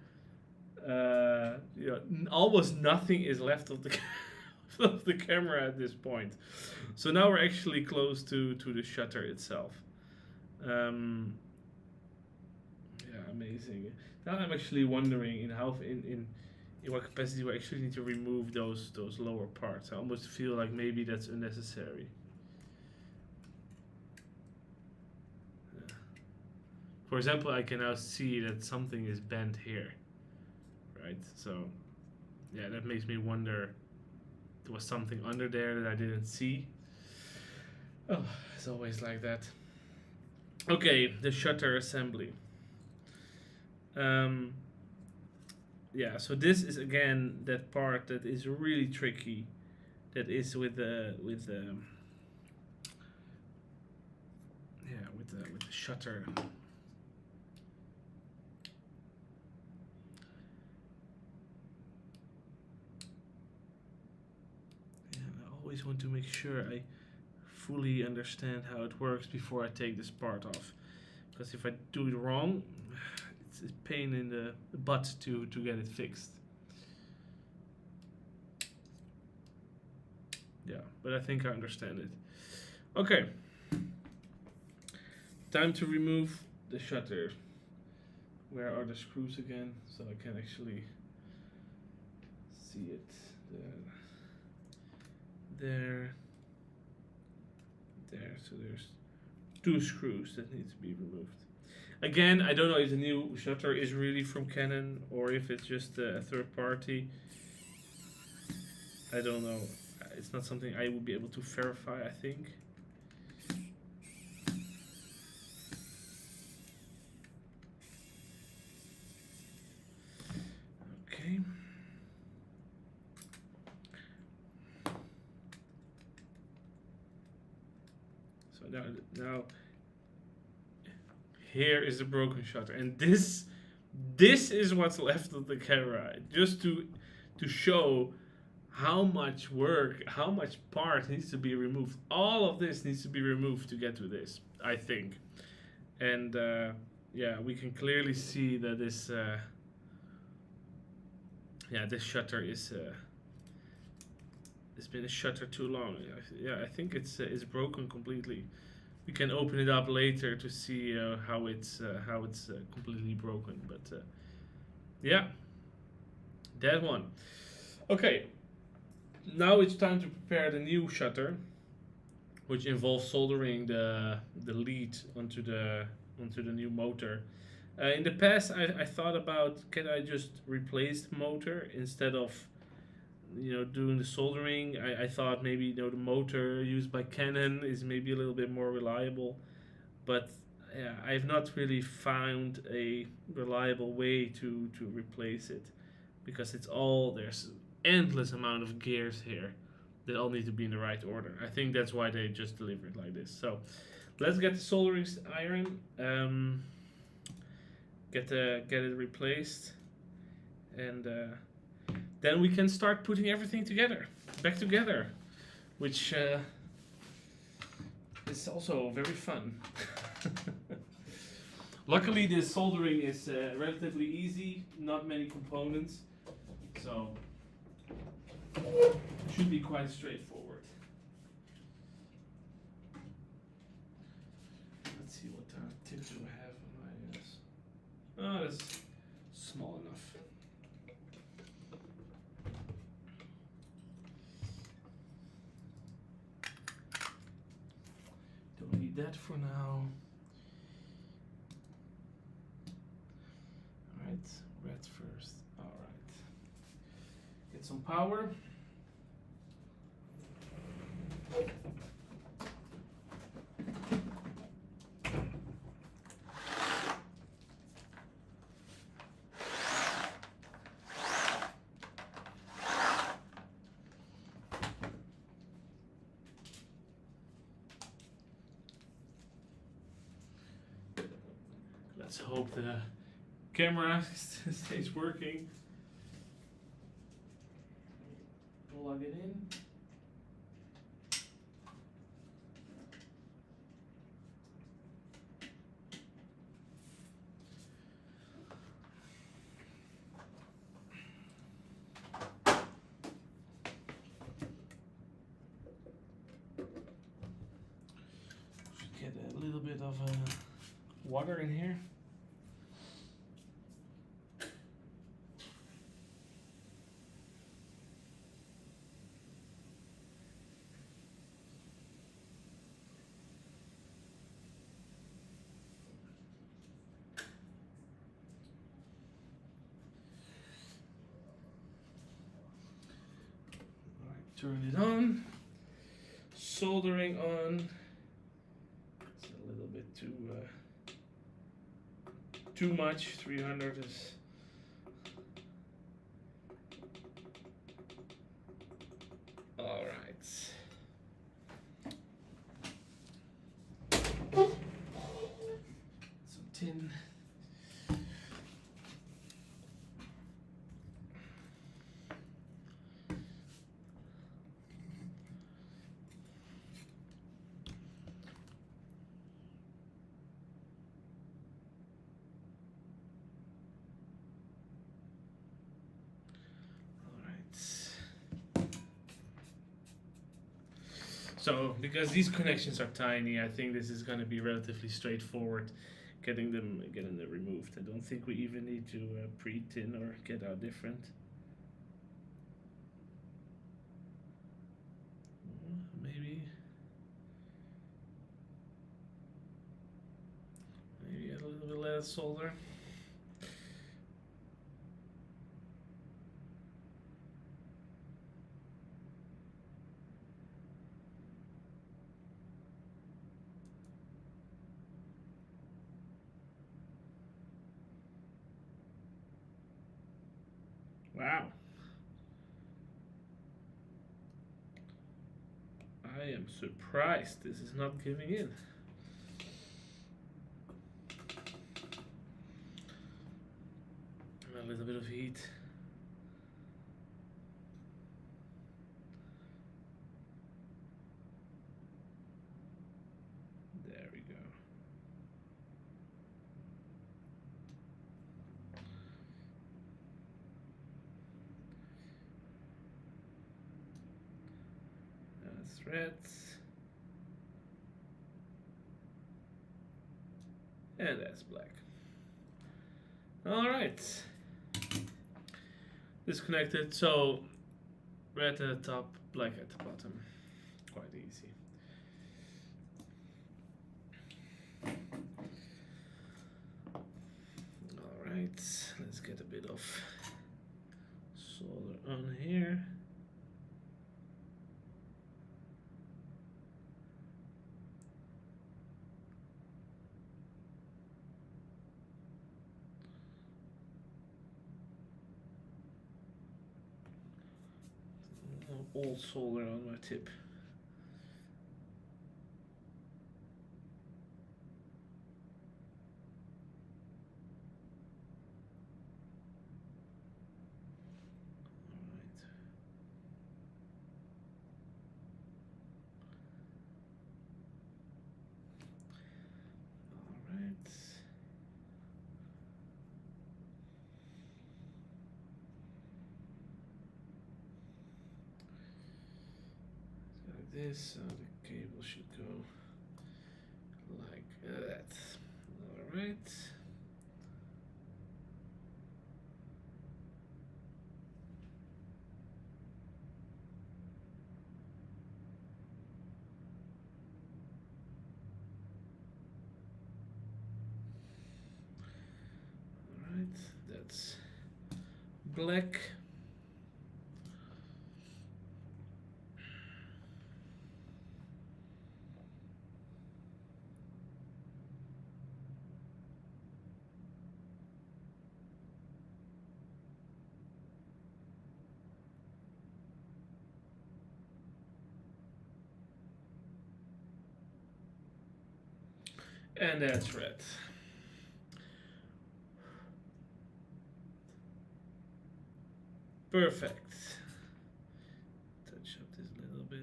you know, almost nothing is left of the of the camera at this point. So now we're actually close to the shutter itself. Yeah, amazing. Now I'm actually wondering in what capacity we actually need to remove those lower parts. I almost feel like maybe that's unnecessary. Yeah. For example, I can now see that something is bent here, right? So yeah, that makes me wonder, there was something under there that I didn't see. Oh, it's always like that. Okay, the shutter assembly. Yeah, so this is again that part that is really tricky. That is with the shutter. Yeah, I always want to make sure I fully understand how it works before I take this part off, because if I do it wrong, it's a pain in the butt to get it fixed. Yeah, but I think I understand it. Okay, time to remove the shutter. Where are the screws again, so I can actually see it? There. So there's 2 screws that need to be removed. Again, I don't know if the new shutter is really from Canon or if it's just a third party. I don't know. It's not something I would be able to verify, I think. Okay. So now here is the broken shutter, and this is what's left of the camera, just to show how much work, how much part needs to be removed. All of this needs to be removed to get to this, I think. And yeah, we can clearly see that this this shutter is it's been a shutter too long. Yeah, I think it's broken completely. We can open it up later to see how it's completely broken. But yeah, that one. Okay, now it's time to prepare the new shutter, which involves soldering the lead onto the new motor. In the past, I thought about, can I just replace the motor instead of doing the soldering. I thought maybe the motor used by Canon is maybe a little bit more reliable, but yeah, I've not really found a reliable way to replace it, because there's endless amount of gears here that all need to be in the right order. I think that's why they just deliver it like this. So let's get the soldering iron, get it replaced, and then we can start putting everything back together, which is also very fun. Luckily, this soldering is relatively easy, not many components, so it should be quite straightforward. Let's see what tips do I have on my Oh, that's small enough. Don't need that for now. Alright, red first. Alright. Get some power. Let's hope the camera stays working. Plug it in. Should get a little bit of water in here. Turn it on. Soldering on. It's a little bit too much. 300 is. All right. Some tin. So, because these connections are tiny, I think this is going to be relatively straightforward getting them removed. I don't think we even need to pre-tin or get out different. Maybe add a little bit less solder. Wow. I am surprised this is not giving in. threads. And that's black. All right. Disconnected. So red at the top, black at the bottom. Quite easy. All right. Let's get a bit of solder on here. All solder on my tip. All right. This, so the cable should go like that. All right. All right, that's black. And that's red. Perfect. Touch up this little bit.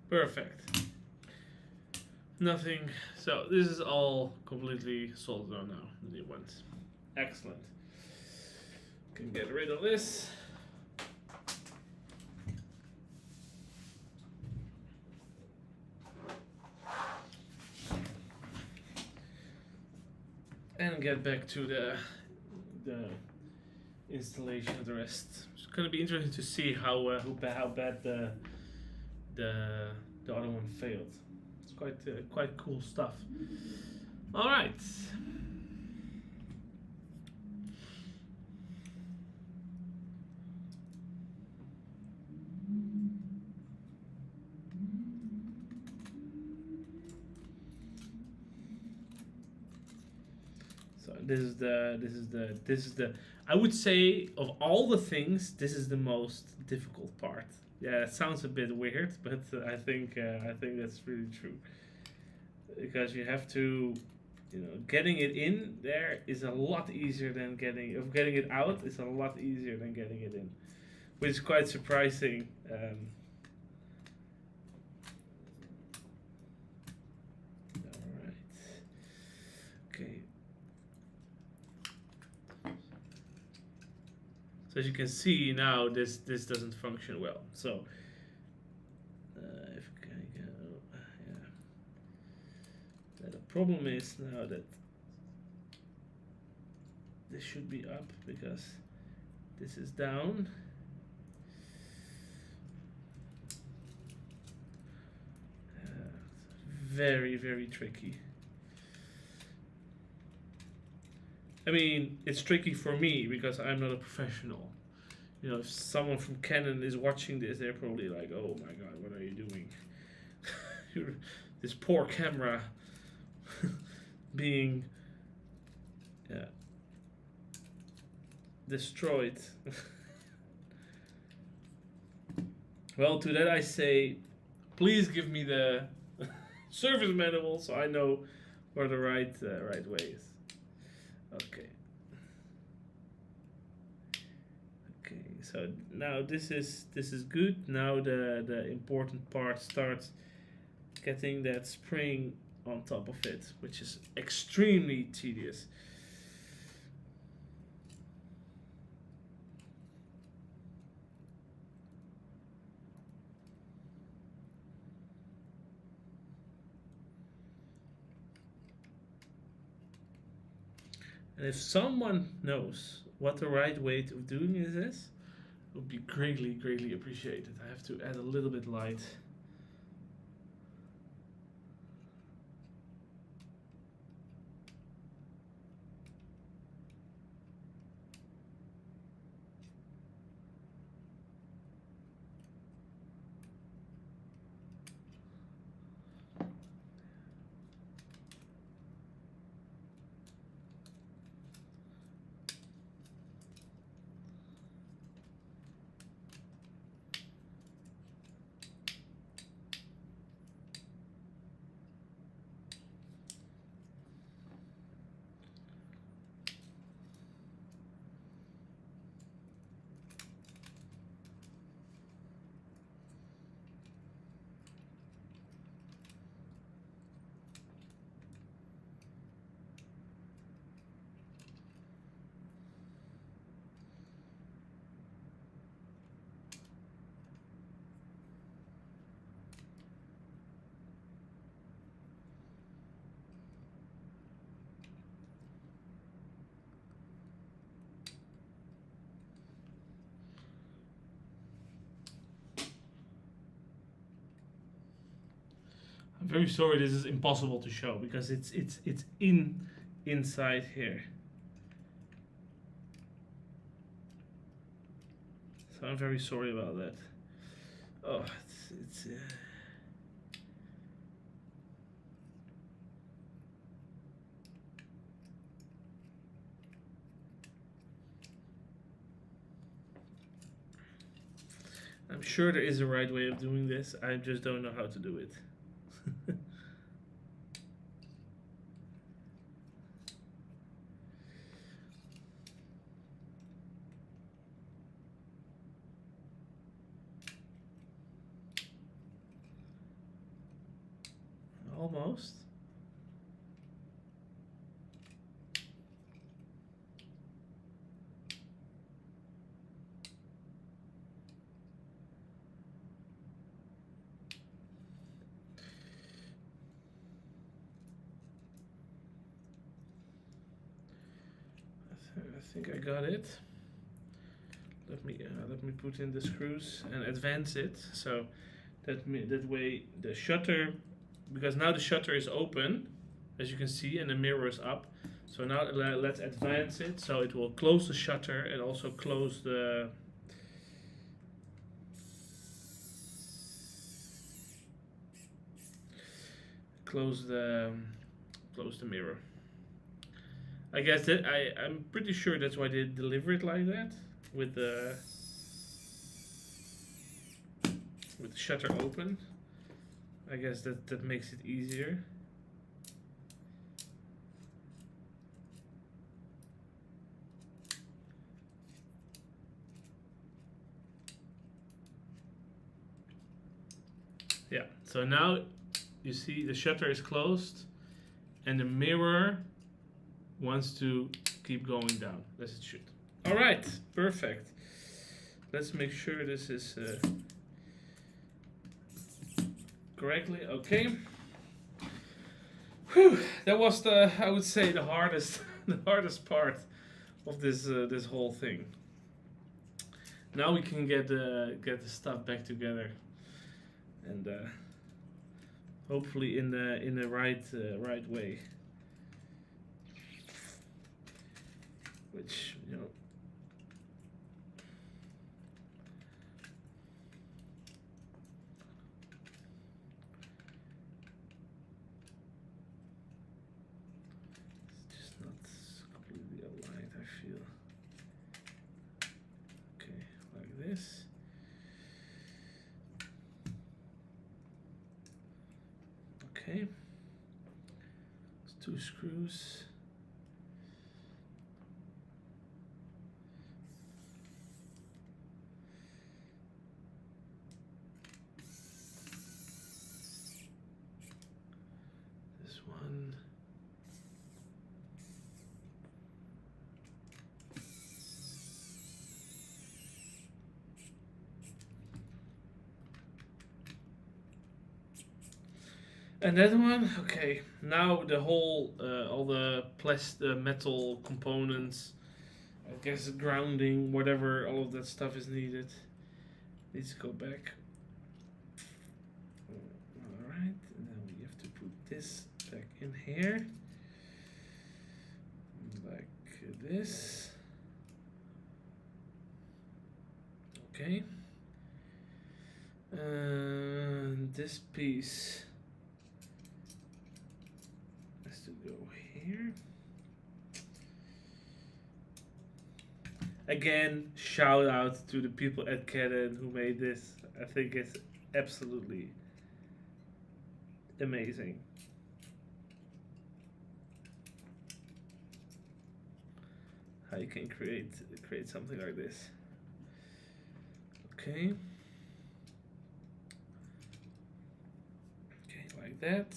Perfect. Nothing. So this is all completely soldered on now. The new ones. Excellent. Can get rid of this. And get back to the installation of the rest. It's gonna be interesting to see how bad the other one failed. It's quite cool stuff. All right. So this is the I would say of all the things, this is the most difficult part. Yeah, it sounds a bit weird, but I think that's really true. Because you have to, getting it in there is a lot easier than getting it out is a lot easier than getting it in, which is quite surprising. All right. Okay. So as you can see now, this doesn't function well. So if I go, yeah. The problem is now that this should be up because this is down. Very, very tricky. I mean, it's tricky for me because I'm not a professional. If someone from Canon is watching this, they're probably like, "Oh my God, what are you doing? This poor camera being destroyed." Well, to that I say, please give me the service manual so I know where the right way is. Okay. Okay, So now this is good. Now the important part starts, getting that spring on top of it, which is extremely tedious. And if someone knows what the right way of doing this is, it would be greatly, greatly appreciated. I have to add a little bit light. I'm very sorry, this is impossible to show because it's inside here. So I'm very sorry about that. Oh, it's I'm sure there is a right way of doing this. I just don't know how to do it. Almost. I think I got it. Let me put in the screws and advance it, so that way the shutter, because now the shutter is open, as you can see, and the mirror is up. So now let's advance it, so it will close the shutter and also close the mirror. I guess that I'm pretty sure that's why they deliver it like that, with the shutter open. I guess that makes it easier. Yeah, so now you see the shutter is closed and the mirror wants to keep going down, as it should. All right, perfect. Let's make sure this is correctly. Okay. Whew, that was I would say the hardest part of this whole thing. Now we can get the stuff back together, and hopefully in the right way. Which, you know, it's just not completely aligned, I feel. Okay, like this. Okay, it's 2 screws. And that one, okay. Now the whole, all the metal components, I guess grounding, whatever, all of that stuff is needed. Needs to go back. Alright, and then we have to put this back in here. Like this. Okay. And this piece has to go here. Again, shout out to the people at Canon who made this. I think it's absolutely amazing. How you can create something like this. Okay. Okay, like that.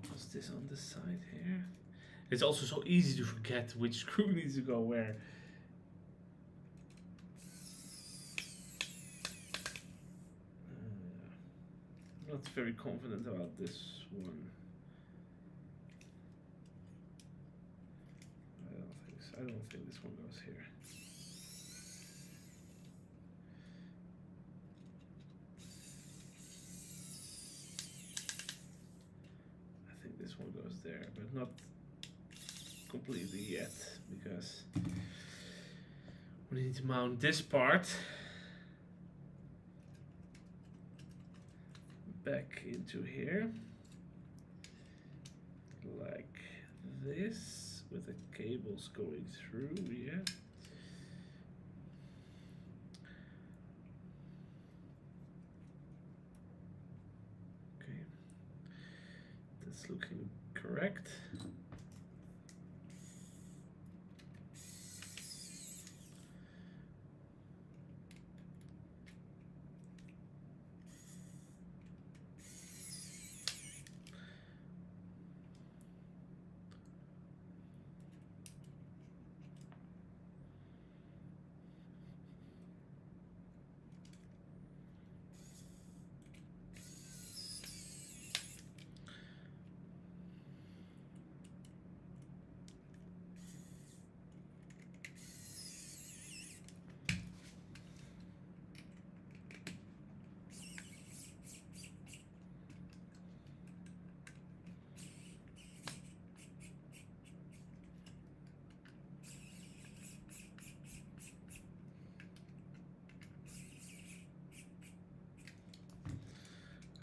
What's this on the side here? It's also so easy to forget which screw needs to go where. I'm not very confident about this one. I don't think this one goes here. I think this one goes there, but not completely yet, because we need to mount this part back into here, like this, with the cables going through here. Okay, that's looking correct.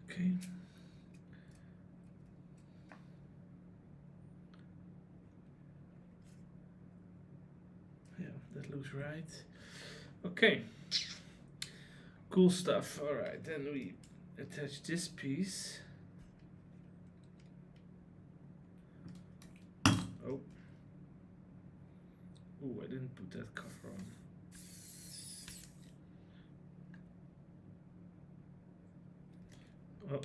Okay. Yeah, that looks right. Okay. Cool stuff. All right, then we attach this piece. Oh. Oh, I didn't put that cover on. Oh.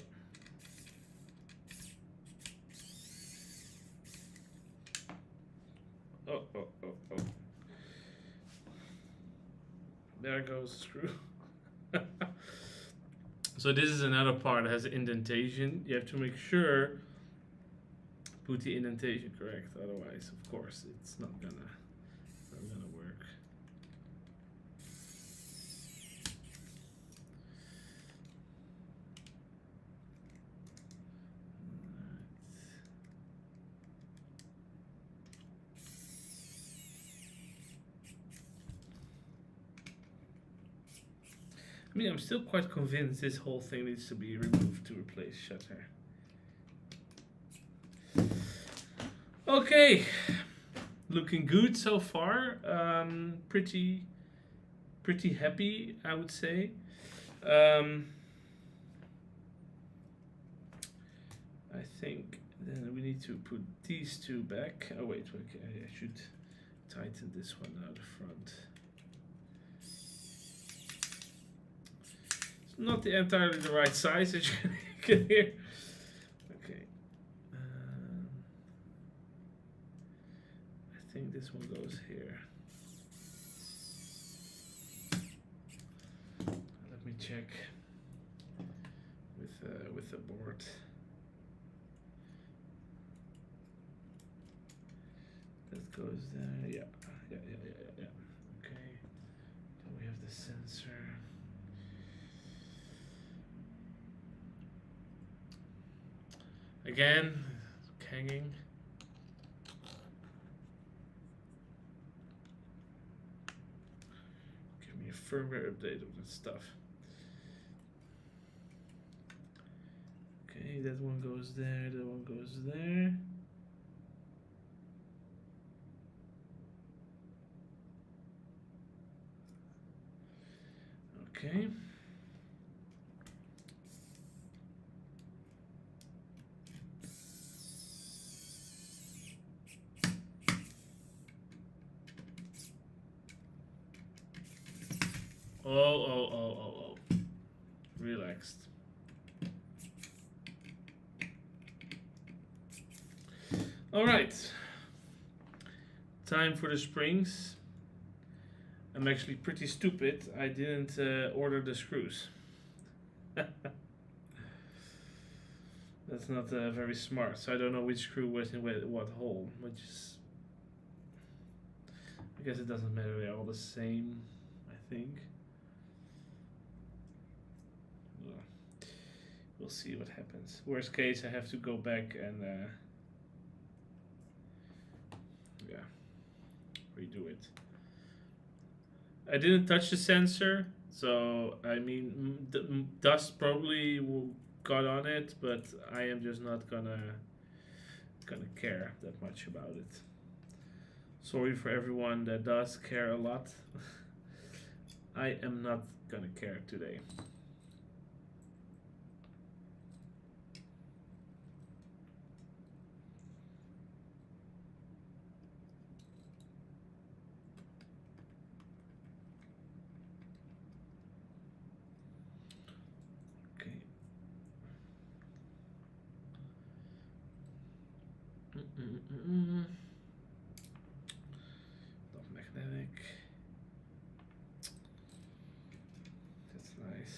Oh. There goes the screw. So this is another part that has an indentation. You have to make sure put the indentation correct, otherwise of course it's not gonna work. I mean, I'm still quite convinced this whole thing needs to be removed to replace shutter. Okay, looking good so far. Pretty happy, I would say. I think then we need to put these two back. Oh wait, okay, I should tighten this one out front. It's not entirely the right size, as you can hear. Okay. I think this one goes here. check with the board. That goes there. Yeah. Okay. Then we have the sensor. Again, hanging. Give me a firmware update of that stuff. Okay, that one goes there, that one goes there. Okay. Oh. Relaxed. All right. Time for the springs. I'm actually pretty stupid. I didn't order the screws. That's not very smart. So I don't know which screw was in what hole, which is... I guess it doesn't matter. They're all the same, I think. We'll see what happens. Worst case, I have to go back and redo it. I didn't touch the sensor, so I mean, dust probably got on it, but I am just not gonna care that much about it. Sorry for everyone that does care a lot. I am not gonna care today. Not magnetic. That's nice.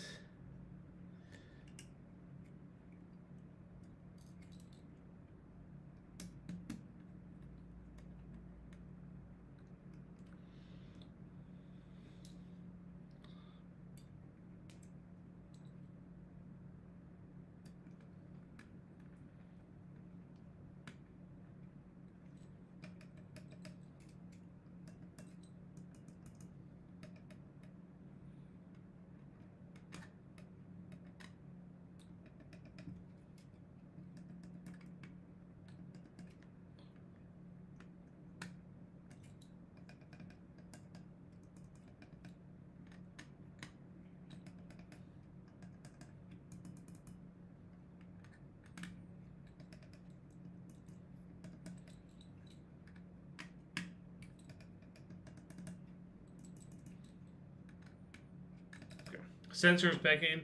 Sensors back in.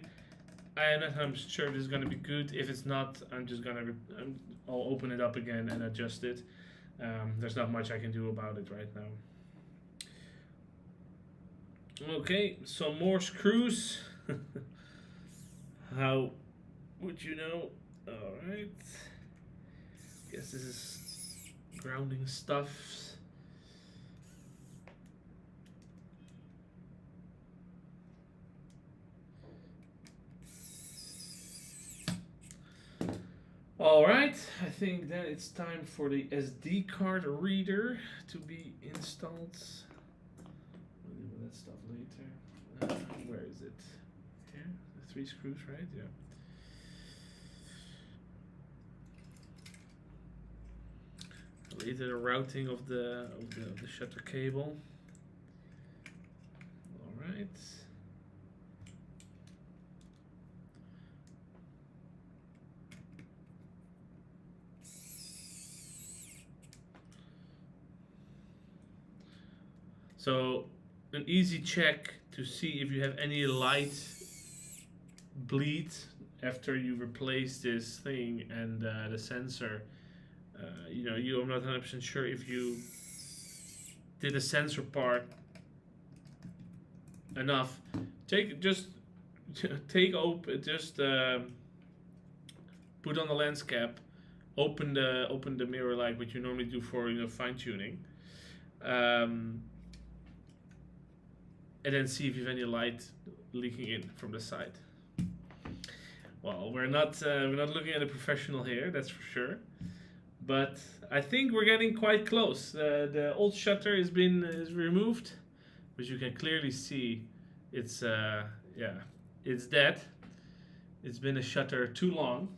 I am not 100% sure this is going to be good. If it's not, I'm just going to I'll open it up again and adjust it. There's not much I can do about it right now. Okay, some more screws. How would you know? Alright. Guess this is grounding stuff. Alright, I think then it's time for the SD card reader to be installed. We'll deal with that stuff later. Where is it? Here? The 3 screws, right? Yeah. Later the routing of the shutter cable. Alright. So an easy check to see if you have any light bleed after you replace this thing and the sensor. You know, I'm not 100% sure if you did the sensor part enough. Just take open, just put on the lens cap, open the mirror like what you normally do for fine tuning, and then see if you have any light leaking in from the side. Well, we're not looking at a professional here, that's for sure. But I think we're getting quite close. The old shutter is removed, but you can clearly see it's it's dead. It's been a shutter too long.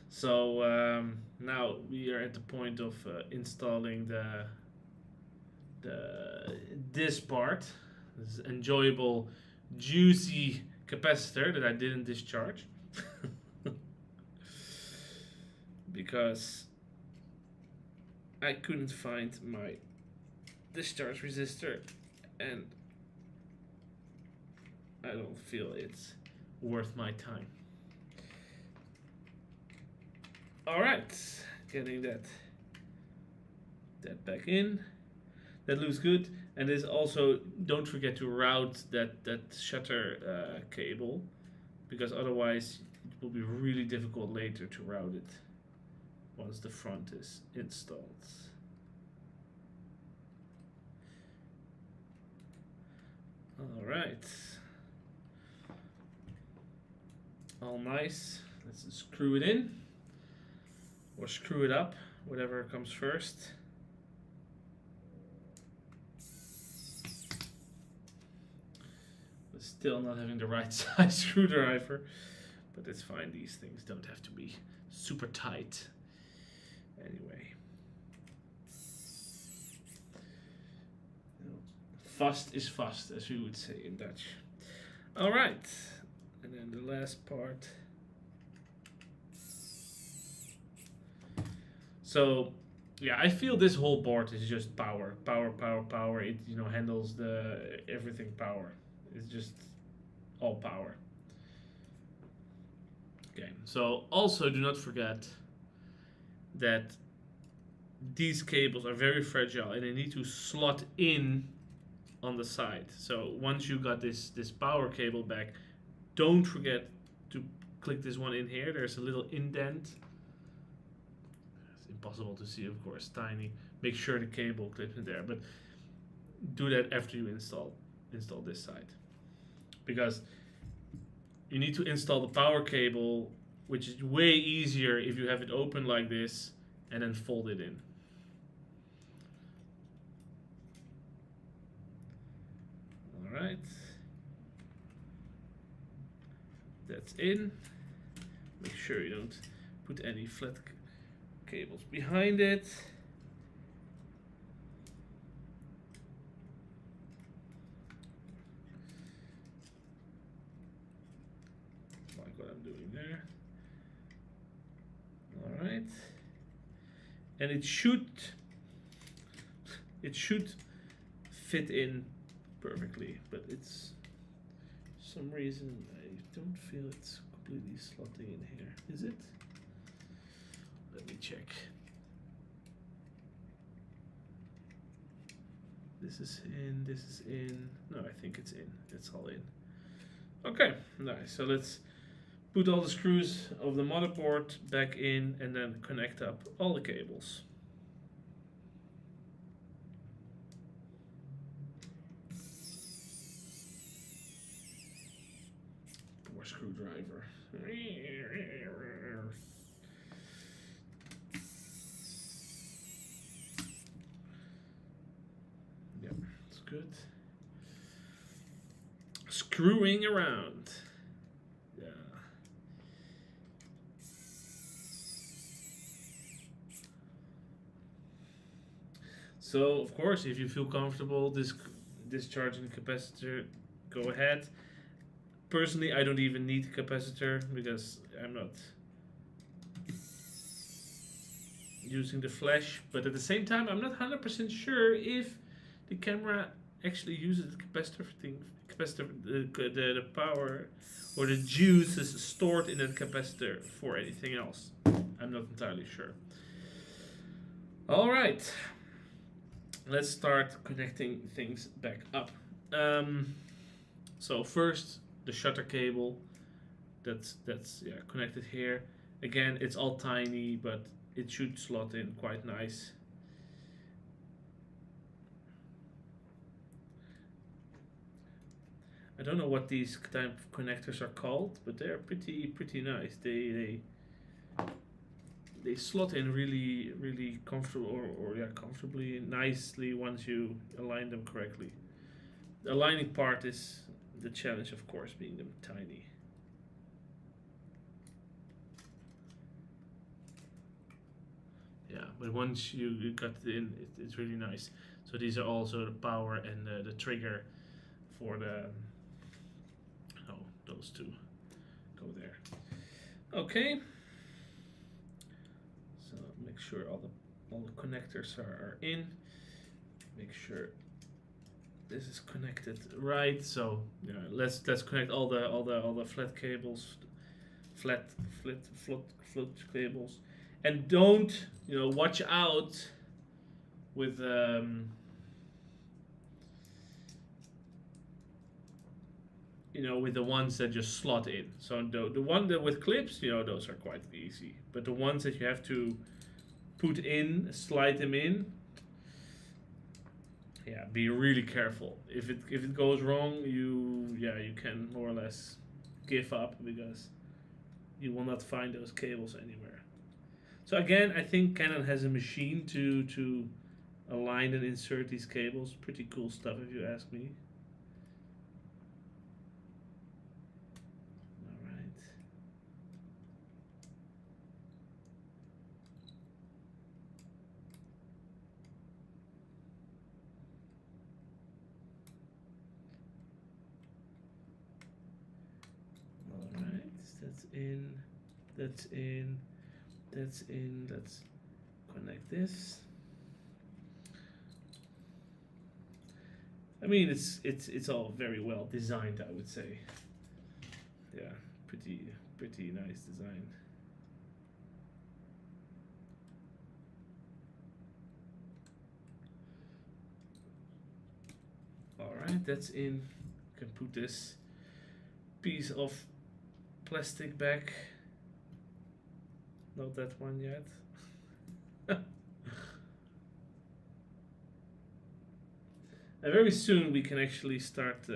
So now we are at the point of installing this part, this enjoyable, juicy capacitor that I didn't discharge. Because I couldn't find my discharge resistor, and I don't feel it's worth my time. Alright, getting that back in. That looks good. And this also, don't forget to route that shutter cable, because otherwise it will be really difficult later to route it once the front is installed. All right, all nice. Let's screw it in or screw it up, whatever comes first. But still not having the right size screwdriver, but it's fine. These things don't have to be super tight. Anyway, fast is fast, as we would say in Dutch. All right, and then the last part. So, yeah, I feel this whole board is just power. It handles everything power. It's just all power. Okay, so also do not forget that these cables are very fragile and they need to slot in on the side. So once you got this power cable back, don't forget to click this one in here. There's a little indent. It's impossible to see, of course, tiny. Make sure the cable clips in there, but do that after you install this side, because you need to install the power cable, which is way easier if you have it open like this and then fold it in. All right, that's in. Make sure you don't put any flat cables behind it. Like what I'm doing there. All right, and it should fit in perfectly, but it's for some reason I don't feel it's completely slotting in here. Is it? Let me check. This is in, this is in. No, I think it's in. It's all in. Okay, nice. So let's put all the screws of the motherboard back in and then connect up all the cables. Poor screwdriver. Yep, it's good. Screwing around. Yeah. So, of course, if you feel comfortable discharging the capacitor, go ahead. Personally, I don't even need a capacitor because I'm not using the flash, but at the same time, I'm not 100% sure if the camera actually uses the capacitor thing. The power or the juice is stored in that capacitor for anything else. I'm not entirely sure. All right, let's start connecting things back up. So first the shutter cable, that's yeah, connected here. Again, it's all tiny, but it should slot in quite nice. I don't know what these type of connectors are called, but they're pretty nice. They slot in really comfortable or yeah, comfortably nicely once you align them correctly. The aligning part is the challenge, of course, being them tiny. Yeah, but once you got it in, it's really nice. So these are also the power and the trigger for the. Oh, those two go there. Okay. So make sure all the connectors are in. Make sure this is connected right. So yeah, let's connect all the flat cables, flat cables, and don't watch out with with the ones that just slot in. So the one that with clips, those are quite easy. But the ones that you have to put in, slide them in, yeah, be really careful. If it goes wrong, you can more or less give up because you will not find those cables anywhere. So again, I think Canon has a machine to align and insert these cables. Pretty cool stuff if you ask me. That's in. Let's connect this. I mean, it's all very well designed, I would say. Yeah, pretty nice design. All right, that's in. You can put this piece of plastic back. Not that one yet. And very soon we can actually start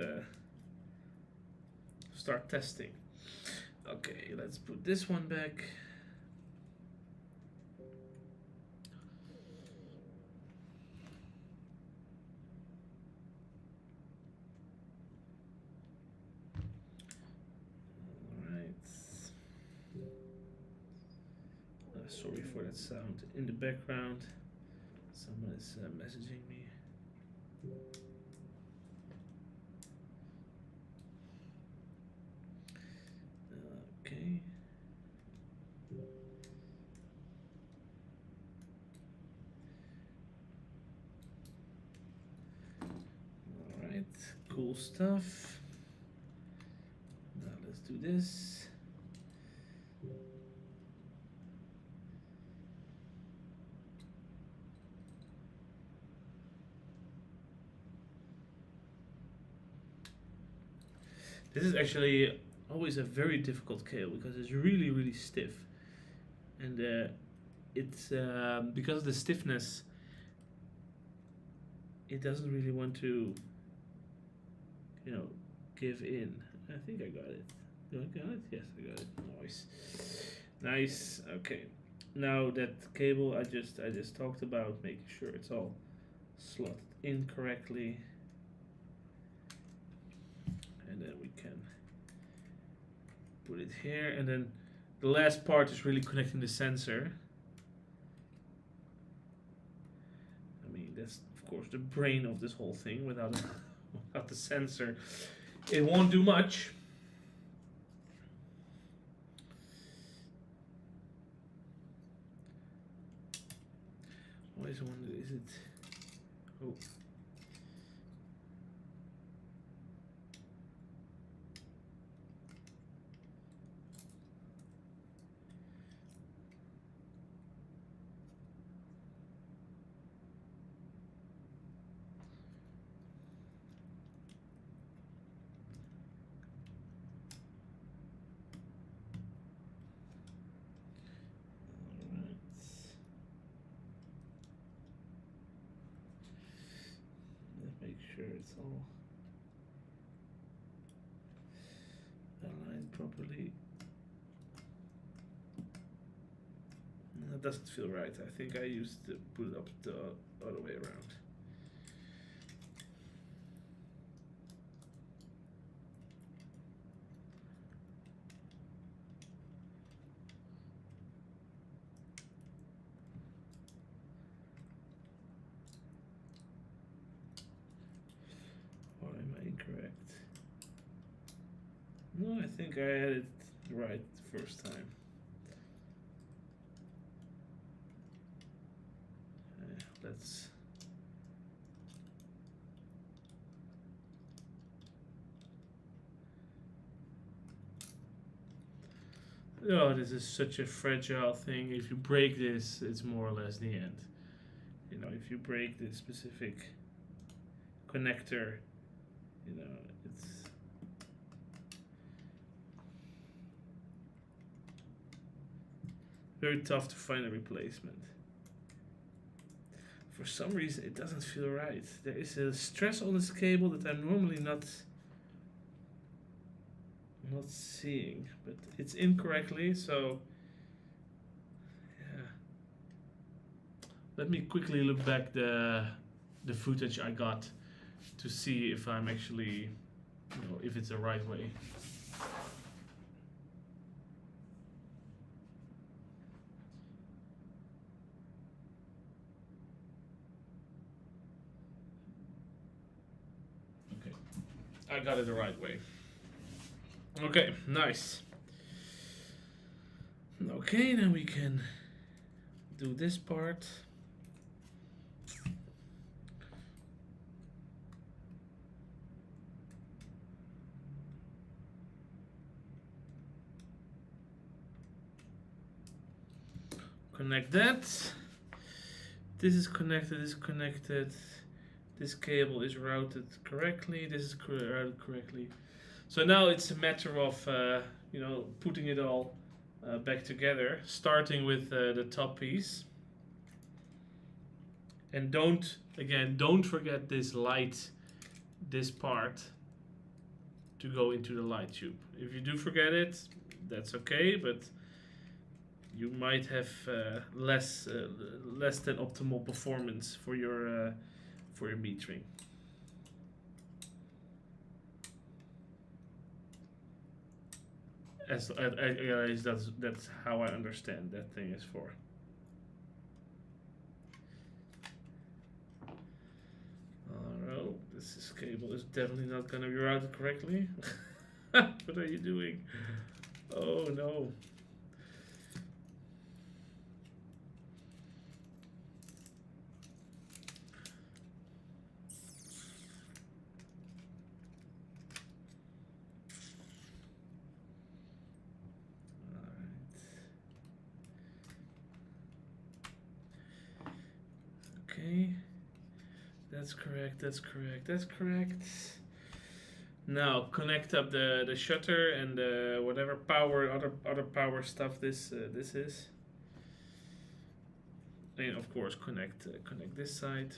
testing. Okay, let's put this one back. Sorry for that sound in the background. Someone is messaging me. Okay. All right, cool stuff. Now let's do this. This is actually always a very difficult cable because it's really stiff, and it's because of the stiffness, it doesn't really want to give in. I think I got it. Do I got it? Yes, I got it. Nice. Okay. Now that cable I just talked about, making sure it's all slotted in correctly. And then we can put it here, and then the last part is really connecting the sensor. I mean, that's of course the brain of this whole thing. Without the sensor, it won't do much. Always wondered, is it? Oh. make sure it's all aligned properly. That doesn't feel right. I think I used to put it up the other way around. Or am I incorrect? No, I think I had it right the first time. Let's oh, this is such a fragile thing. If you break this, it's more or less the end. You know, if you break this specific connector, you know, it's very tough to find a replacement. For some reason, it doesn't feel right. There is a stress on this cable that I'm normally not seeing, but it's incorrectly, so yeah. Let me quickly look back the footage I got to see if I'm actually, you know, if it's the right way. Okay, I got it the right way. Okay, nice. Okay, now we can do this part. Connect that. This is connected, this is connected. This cable is routed correctly, this is routed correctly. So now it's a matter of, you know, putting it all back together, starting with the top piece. And don't forget this light, this part, to go into the light tube. If you do forget it, that's okay, but you might have less than optimal performance for your metering. As that's how I understand that thing is for. Alright, this cable is definitely not gonna be routed correctly. What are you doing? Oh no. Okay, that's correct, that's correct, that's correct. Now connect up the shutter and whatever power, other power stuff this is. And of course connect this side.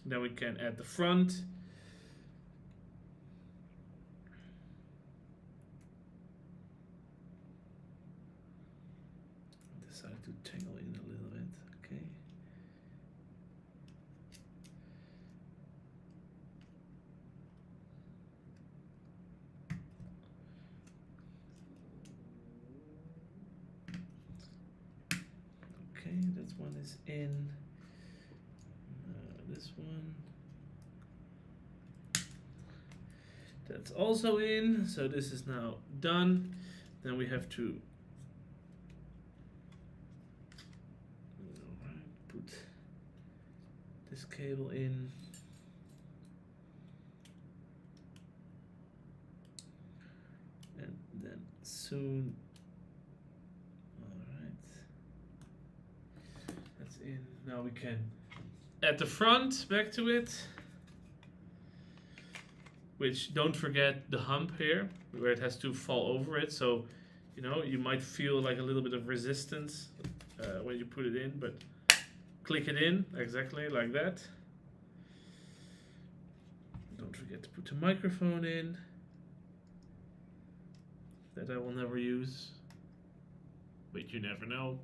Then we can add the front. Decide to tangle in a little bit, okay. Okay, this one is in. This one. That's also in. So this is now done. Then we have to put this cable in. And then soon. That's in. Now we can add the front back to it. Which, don't forget the hump here, where it has to fall over it. So, you know, you might feel like a little bit of resistance when you put it in, but click it in exactly like that. forget to put the microphone in. That I will never use. But you never know.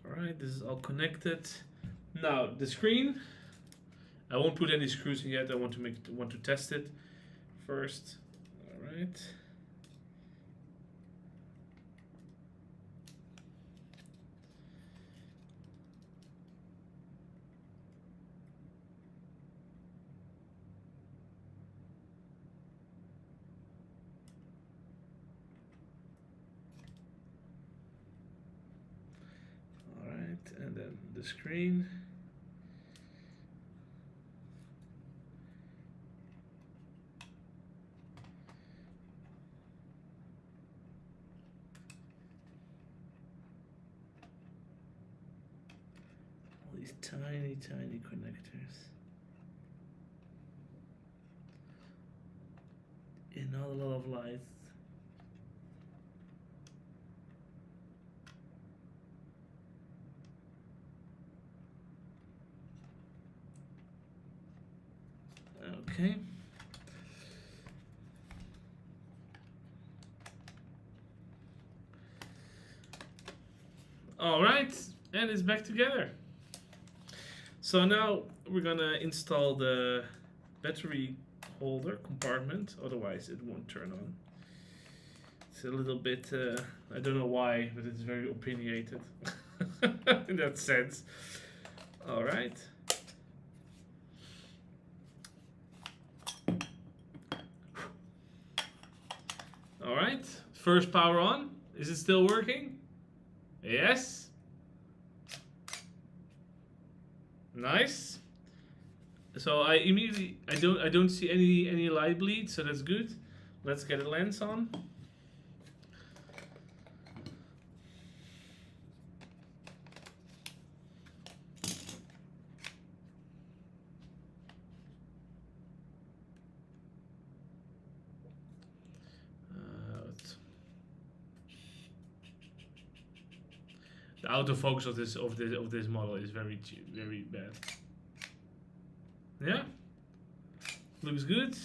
Alright, this is all connected. Now the screen. I won't put any screws in yet. I want to test it first. Alright. And then the screen. All these tiny, tiny connectors. And not a lot of light. Okay. All right, and it's back together. So now we're gonna install the battery holder compartment, otherwise it won't turn on. It's a little bit, I don't know why, but it's very opinionated in that sense. All right. All right, first power on. Is it still working? Yes. Nice. So I don't see any light bleed, so that's good. Let's get a lens on. The autofocus of this model is very bad. Yeah, looks good.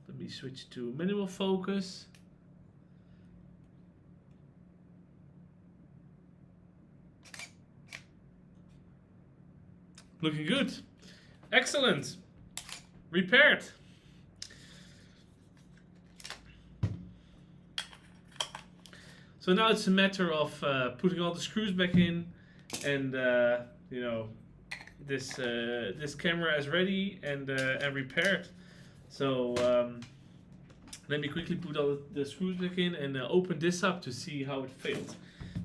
Let me switch to manual focus. Looking good. Excellent. Repaired. So now it's a matter of putting all the screws back in, and you know, this camera is ready and repaired. So let me quickly put all the screws back in and open this up to see how it failed,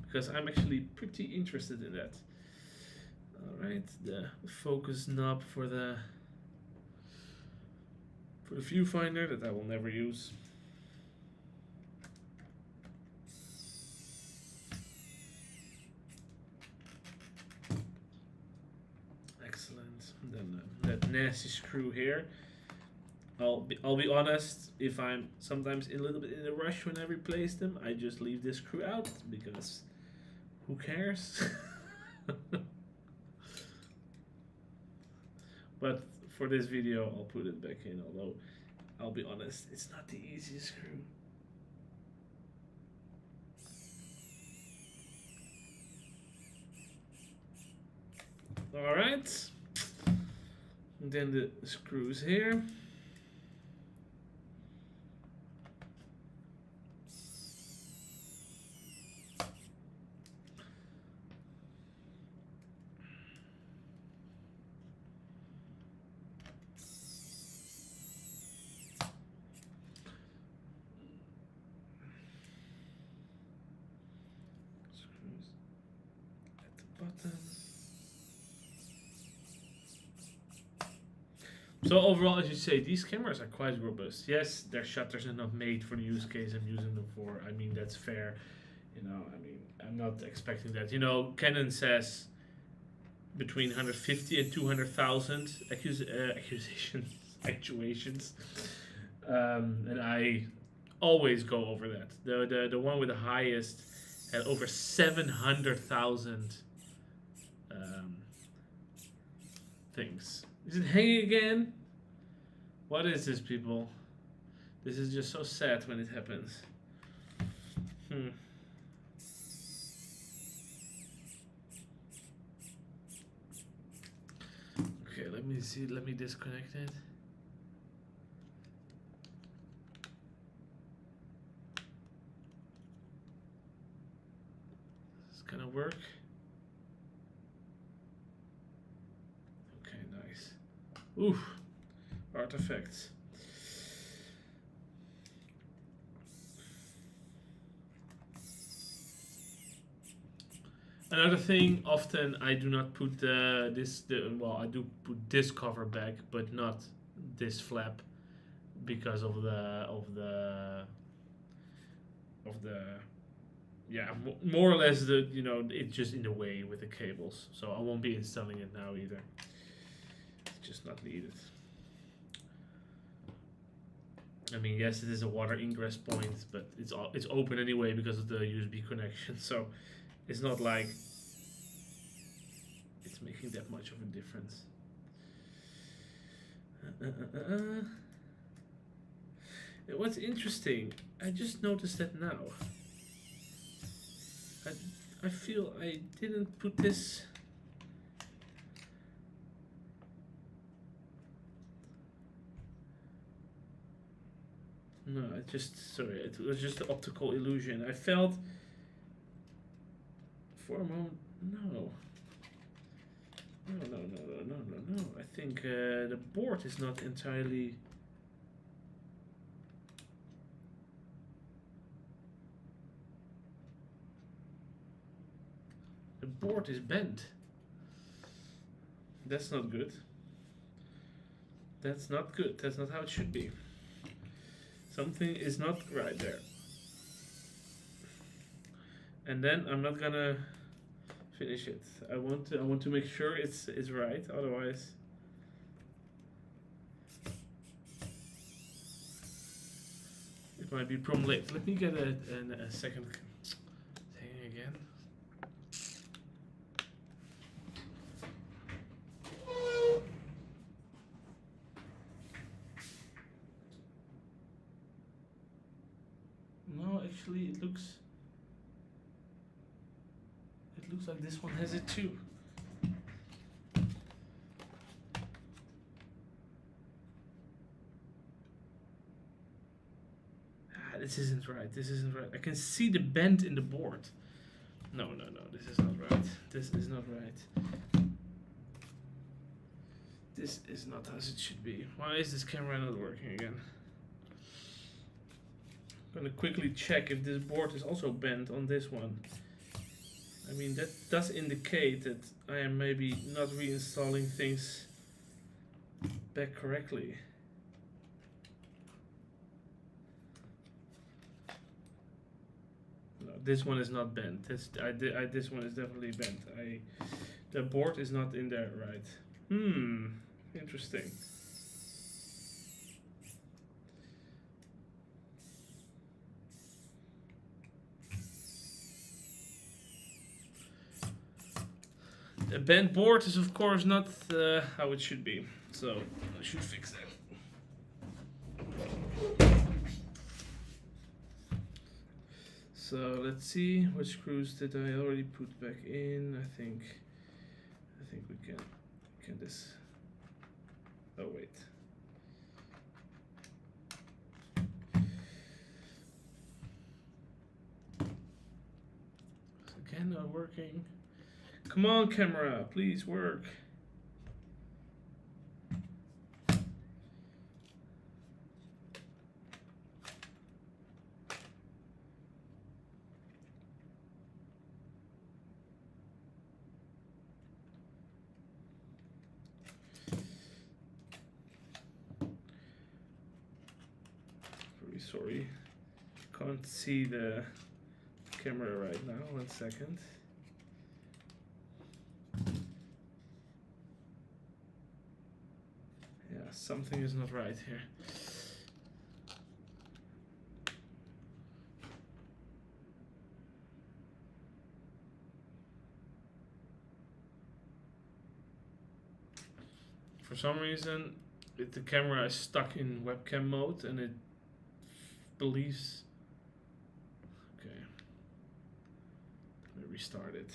because I'm actually pretty interested in that. All right, the focus knob for the viewfinder that I will never use. Then that nasty screw here. I'll be honest, if I'm sometimes a little bit in a rush when I replace them, I just leave this screw out, because who cares? But for this video I'll put it back in, although I'll be honest, it's not the easiest screw. Alright. And then the screws here. Screws at the bottom. So overall, as you say, these cameras are quite robust. Yes, their shutters are not made for the use case I'm using them for. I mean, that's fair. You know, I mean, I'm not expecting that. You know, Canon says between 150 and 200,000 actuations. And I always go over that. The one with the highest had over 700,000 things. Is it hanging again? What is this, people? This is just so sad when it happens. Okay, let me see. Let me disconnect it. This is gonna work. Okay, nice. Oof, artifacts. Another thing, often I do not put well, I do put this cover back, but not this flap, because of the yeah, more or less the, you know, it's just in the way with the cables, so I won't be installing it now either. It's just not needed. I mean, yes, it is a water ingress point, but it's open anyway because of the USB connection, so it's not like it's making that much of a difference. What's interesting, I just noticed that now. I feel I didn't put this. No, sorry, it was just an optical illusion. I felt for a moment, no. I think the board is not entirely. The board is bent. That's not good. That's not good. That's not how it should be. Something is not right there. And then I'm not gonna finish it. I want to make sure it's right. Otherwise, it might be problem late. Let me get a second thing again. No, actually, it looks like this one has it too. This isn't right. This isn't right. I can see the bend in the board. No. This is not right. This is not right. This is not as it should be. Why is this camera not working again? I'm gonna quickly check if this board is also bent on this one. I mean, that does indicate that I am maybe not reinstalling things back correctly. No, this one is not bent. This one is definitely bent. The board is not in there right. Interesting. A bent board is of course not how it should be, so I should fix that. So let's see, what screws did I already put back in? I think we can this. Oh wait. Again, not working. Come on, camera, please work. Very sorry. Can't see the camera right now. 1 second. Something is not right here. For some reason, the camera is stuck in webcam mode and it believes. Okay, let me restart it.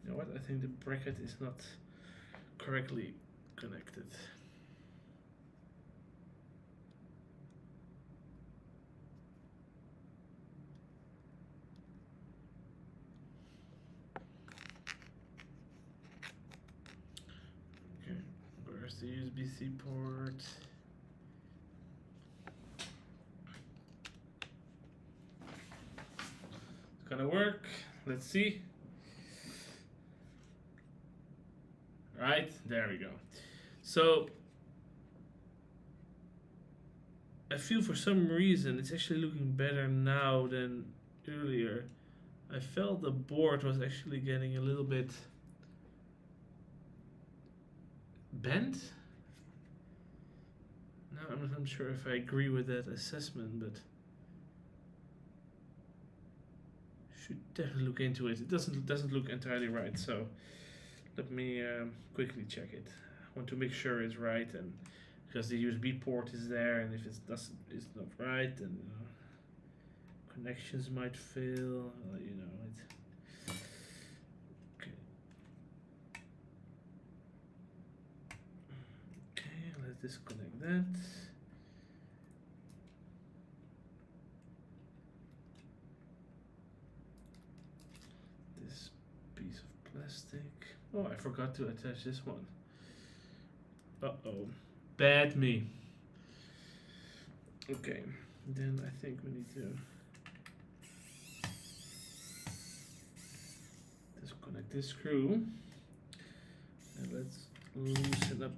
You know what? I think the bracket is not correctly connected. Okay, where's the USB-C port? It's gonna work. Let's see. Right, there we go. So I feel for some reason it's actually looking better now than earlier. I felt the board was actually getting a little bit bent. Now I'm not sure if I agree with that assessment, but should definitely look into it. It doesn't look entirely right, so let me quickly check it. I want to make sure it's right, and because the USB port is there, and if it's not right, then connections might fail. You know it. Okay. Okay, let's disconnect that. This piece of plastic. Oh, I forgot to attach this one. Uh-oh. Bad me. Okay, then I think we need to disconnect this screw. And let's loosen up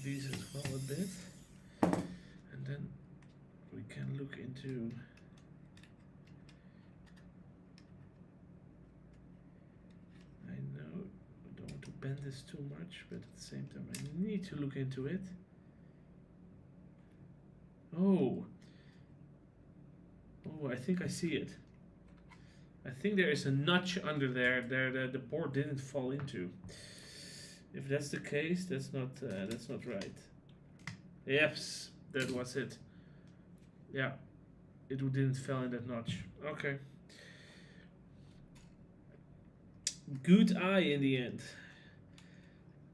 these as well a bit. And then we can look into bend this too much, but at the same time I need to look into it. Oh, I think I see it. I think there is a notch under there that the board didn't fall into. If that's the case, that's not right. Yes, that was it. Yeah, it didn't fall in that notch. Okay. Good eye in the end.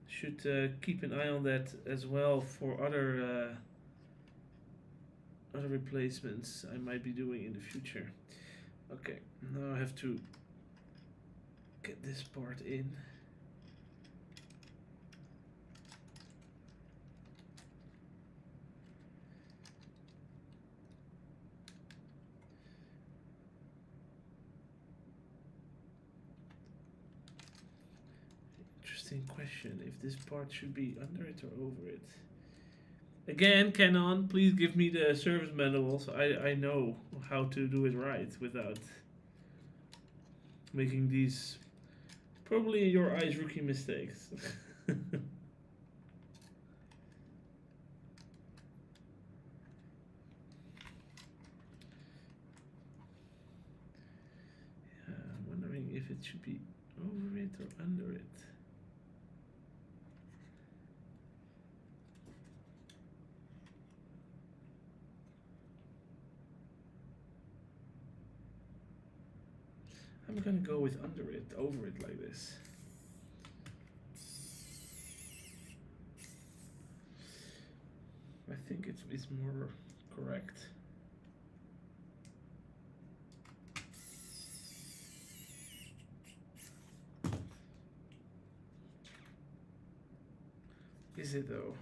Should keep an eye on that as well for other replacements I might be doing in the future. Okay, now I have to get this part in. Question if this part should be under it or over it. Again, Canon, please give me the service manual so I know how to do it right without making these probably in your eyes rookie mistakes. I'm wondering if it should be over it or under it. I'm gonna go with under it, over it like this. I think it's more correct. Is it though?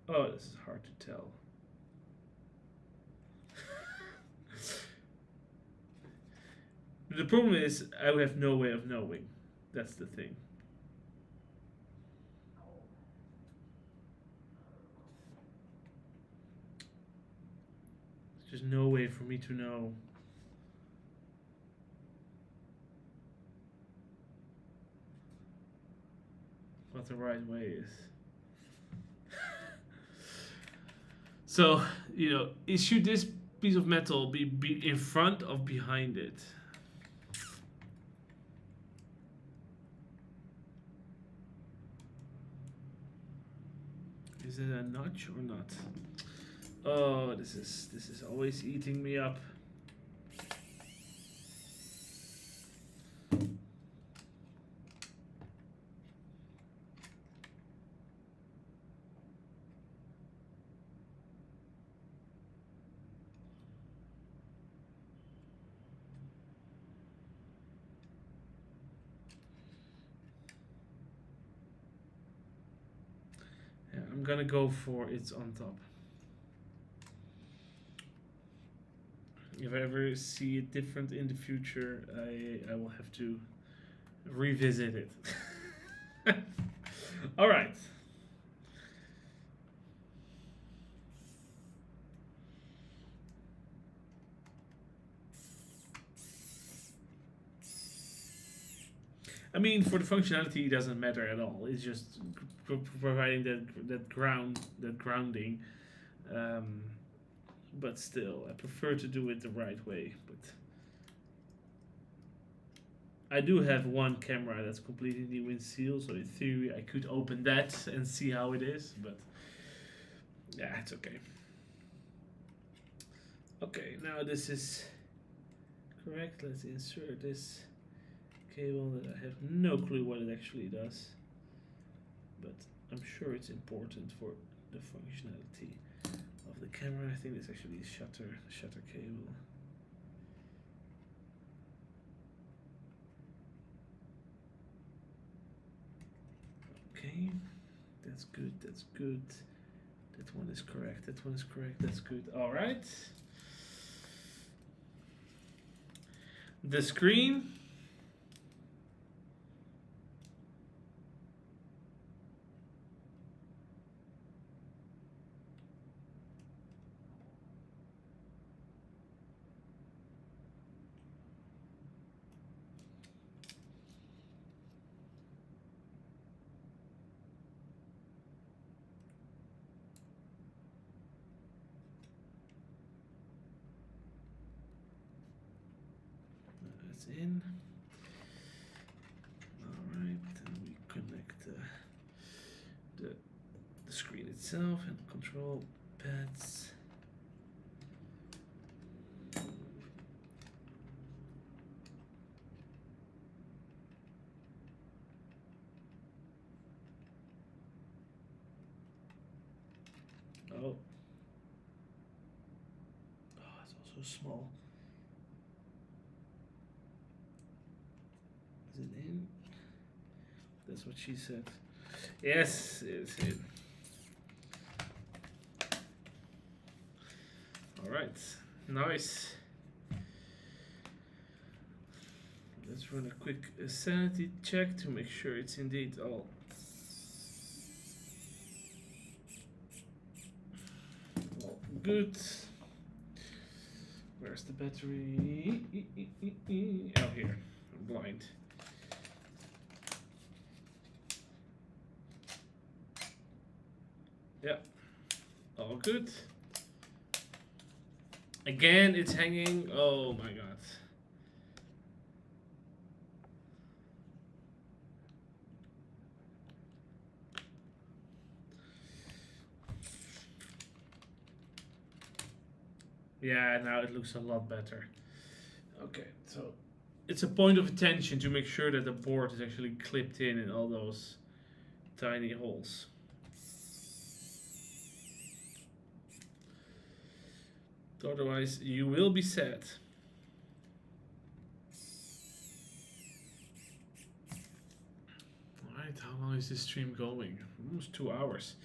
Oh, this is hard to tell. The problem is I have no way of knowing. That's the thing. There's just no way for me to know. What the right way is. So, you know, should this piece of metal be in front or behind it? Is it a notch or not? Oh, this is always eating me up. Yeah, I'm gonna go for it's on top. If I ever see it different in the future, I will have to revisit it. All right. I mean, for the functionality, it doesn't matter at all. It's just providing that grounding. Um, but still, I prefer to do it the right way. But I do have one camera that's completely new in seal, so in theory, I could open that and see how it is. But yeah, it's okay. Okay, now this is correct. Let's insert this cable that I have no clue what it actually does, but I'm sure it's important for the functionality of the camera. I think it's actually a shutter cable. Okay, that's good, that's good. That one is correct, that one is correct, that's good. All right. The screen. That's in. All right, then we connect the screen itself and control pads. Oh, it's also small. Is it in? That's what she said. Yes, it's in. All right, nice. Let's run a quick sanity check to make sure it's indeed all good. Where's the battery? Oh, here. I'm blind. Yeah, all good. Again, it's hanging. Oh my god. Yeah, now it looks a lot better. Okay, so it's a point of attention to make sure that the board is actually clipped in all those tiny holes. Otherwise, you will be sad. Alright, how long is this stream going? Almost 2 hours.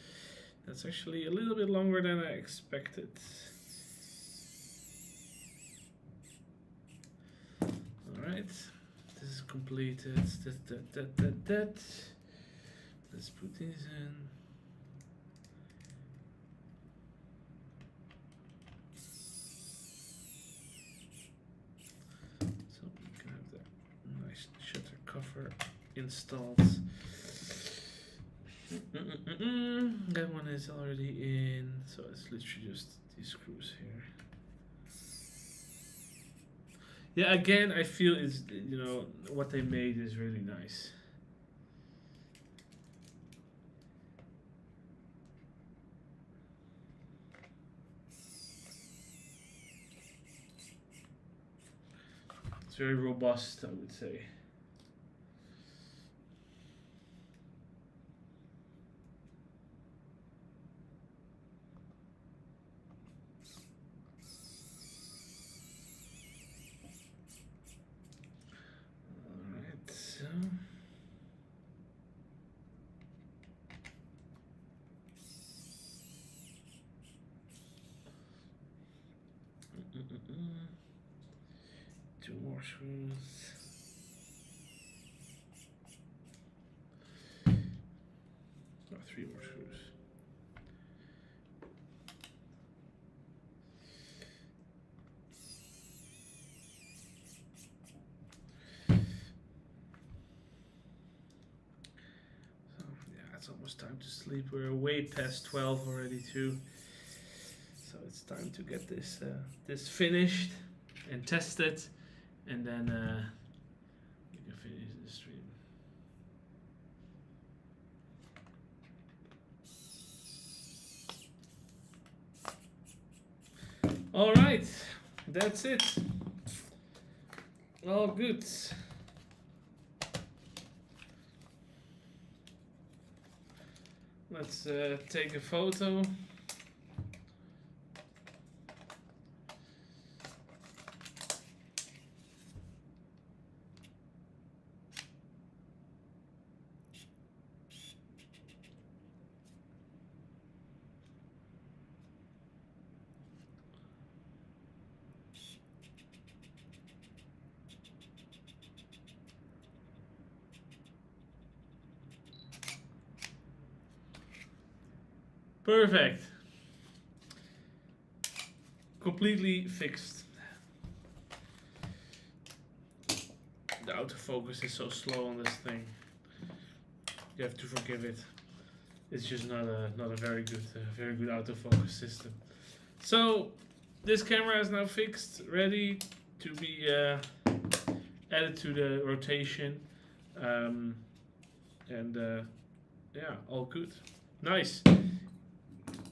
That's actually a little bit longer than I expected. Alright, this is completed. That. Let's put these in. So we can have the nice shutter cover installed. That one is already in, so it's literally just these screws here. Yeah, again, I feel is what they made is really nice. It's very robust, I would say. Alright, so two more screws. Or three more screws. So yeah, it's almost time to sleep. We're way past 12 already too. So it's time to get this this finished and tested, and then we can finish the stream. All right, that's it. All good. Let's take a photo. Perfect. Completely fixed. The autofocus is so slow on this thing. You have to forgive it. It's just not a very good autofocus system. So this camera is now fixed, ready to be added to the rotation, and yeah, all good. Nice.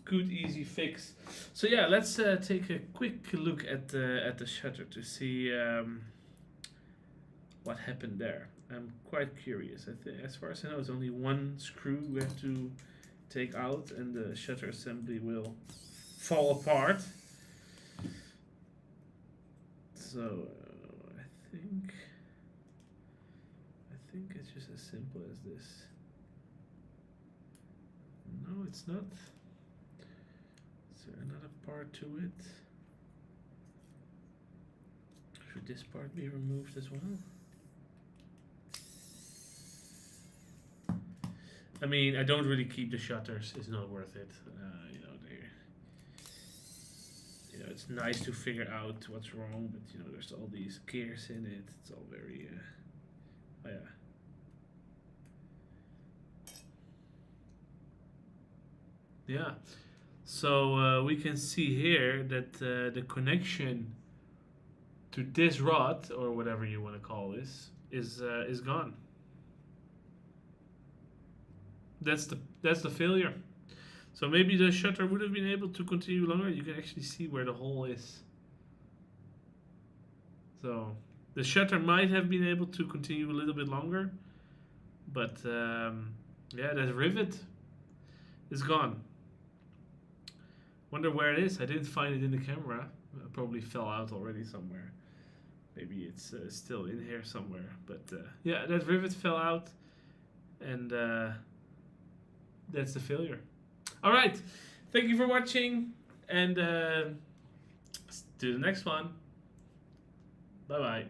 Good, easy fix. So yeah, let's take a quick look at the shutter to see what happened there. I'm quite curious. I think, as far as I know, it's only one screw we have to take out, and the shutter assembly will fall apart. So I think it's just as simple as this. No, it's not. Is there another part to it? Should this part be removed as well? I mean, I don't really keep the shutters. It's not worth it. It's nice to figure out what's wrong, but there's all these gears in it. It's all very, oh yeah. Yeah. So we can see here that the connection to this rod, or whatever you want to call this, is gone. That's the failure. So maybe the shutter would have been able to continue longer. You can actually see where the hole is. So the shutter might have been able to continue a little bit longer, but yeah, that rivet is gone. Wonder where it is. I didn't find it in the camera. It probably fell out already somewhere. Maybe it's still in here somewhere. But yeah, that rivet fell out, and that's the failure. All right, thank you for watching, and to the next one. Bye bye.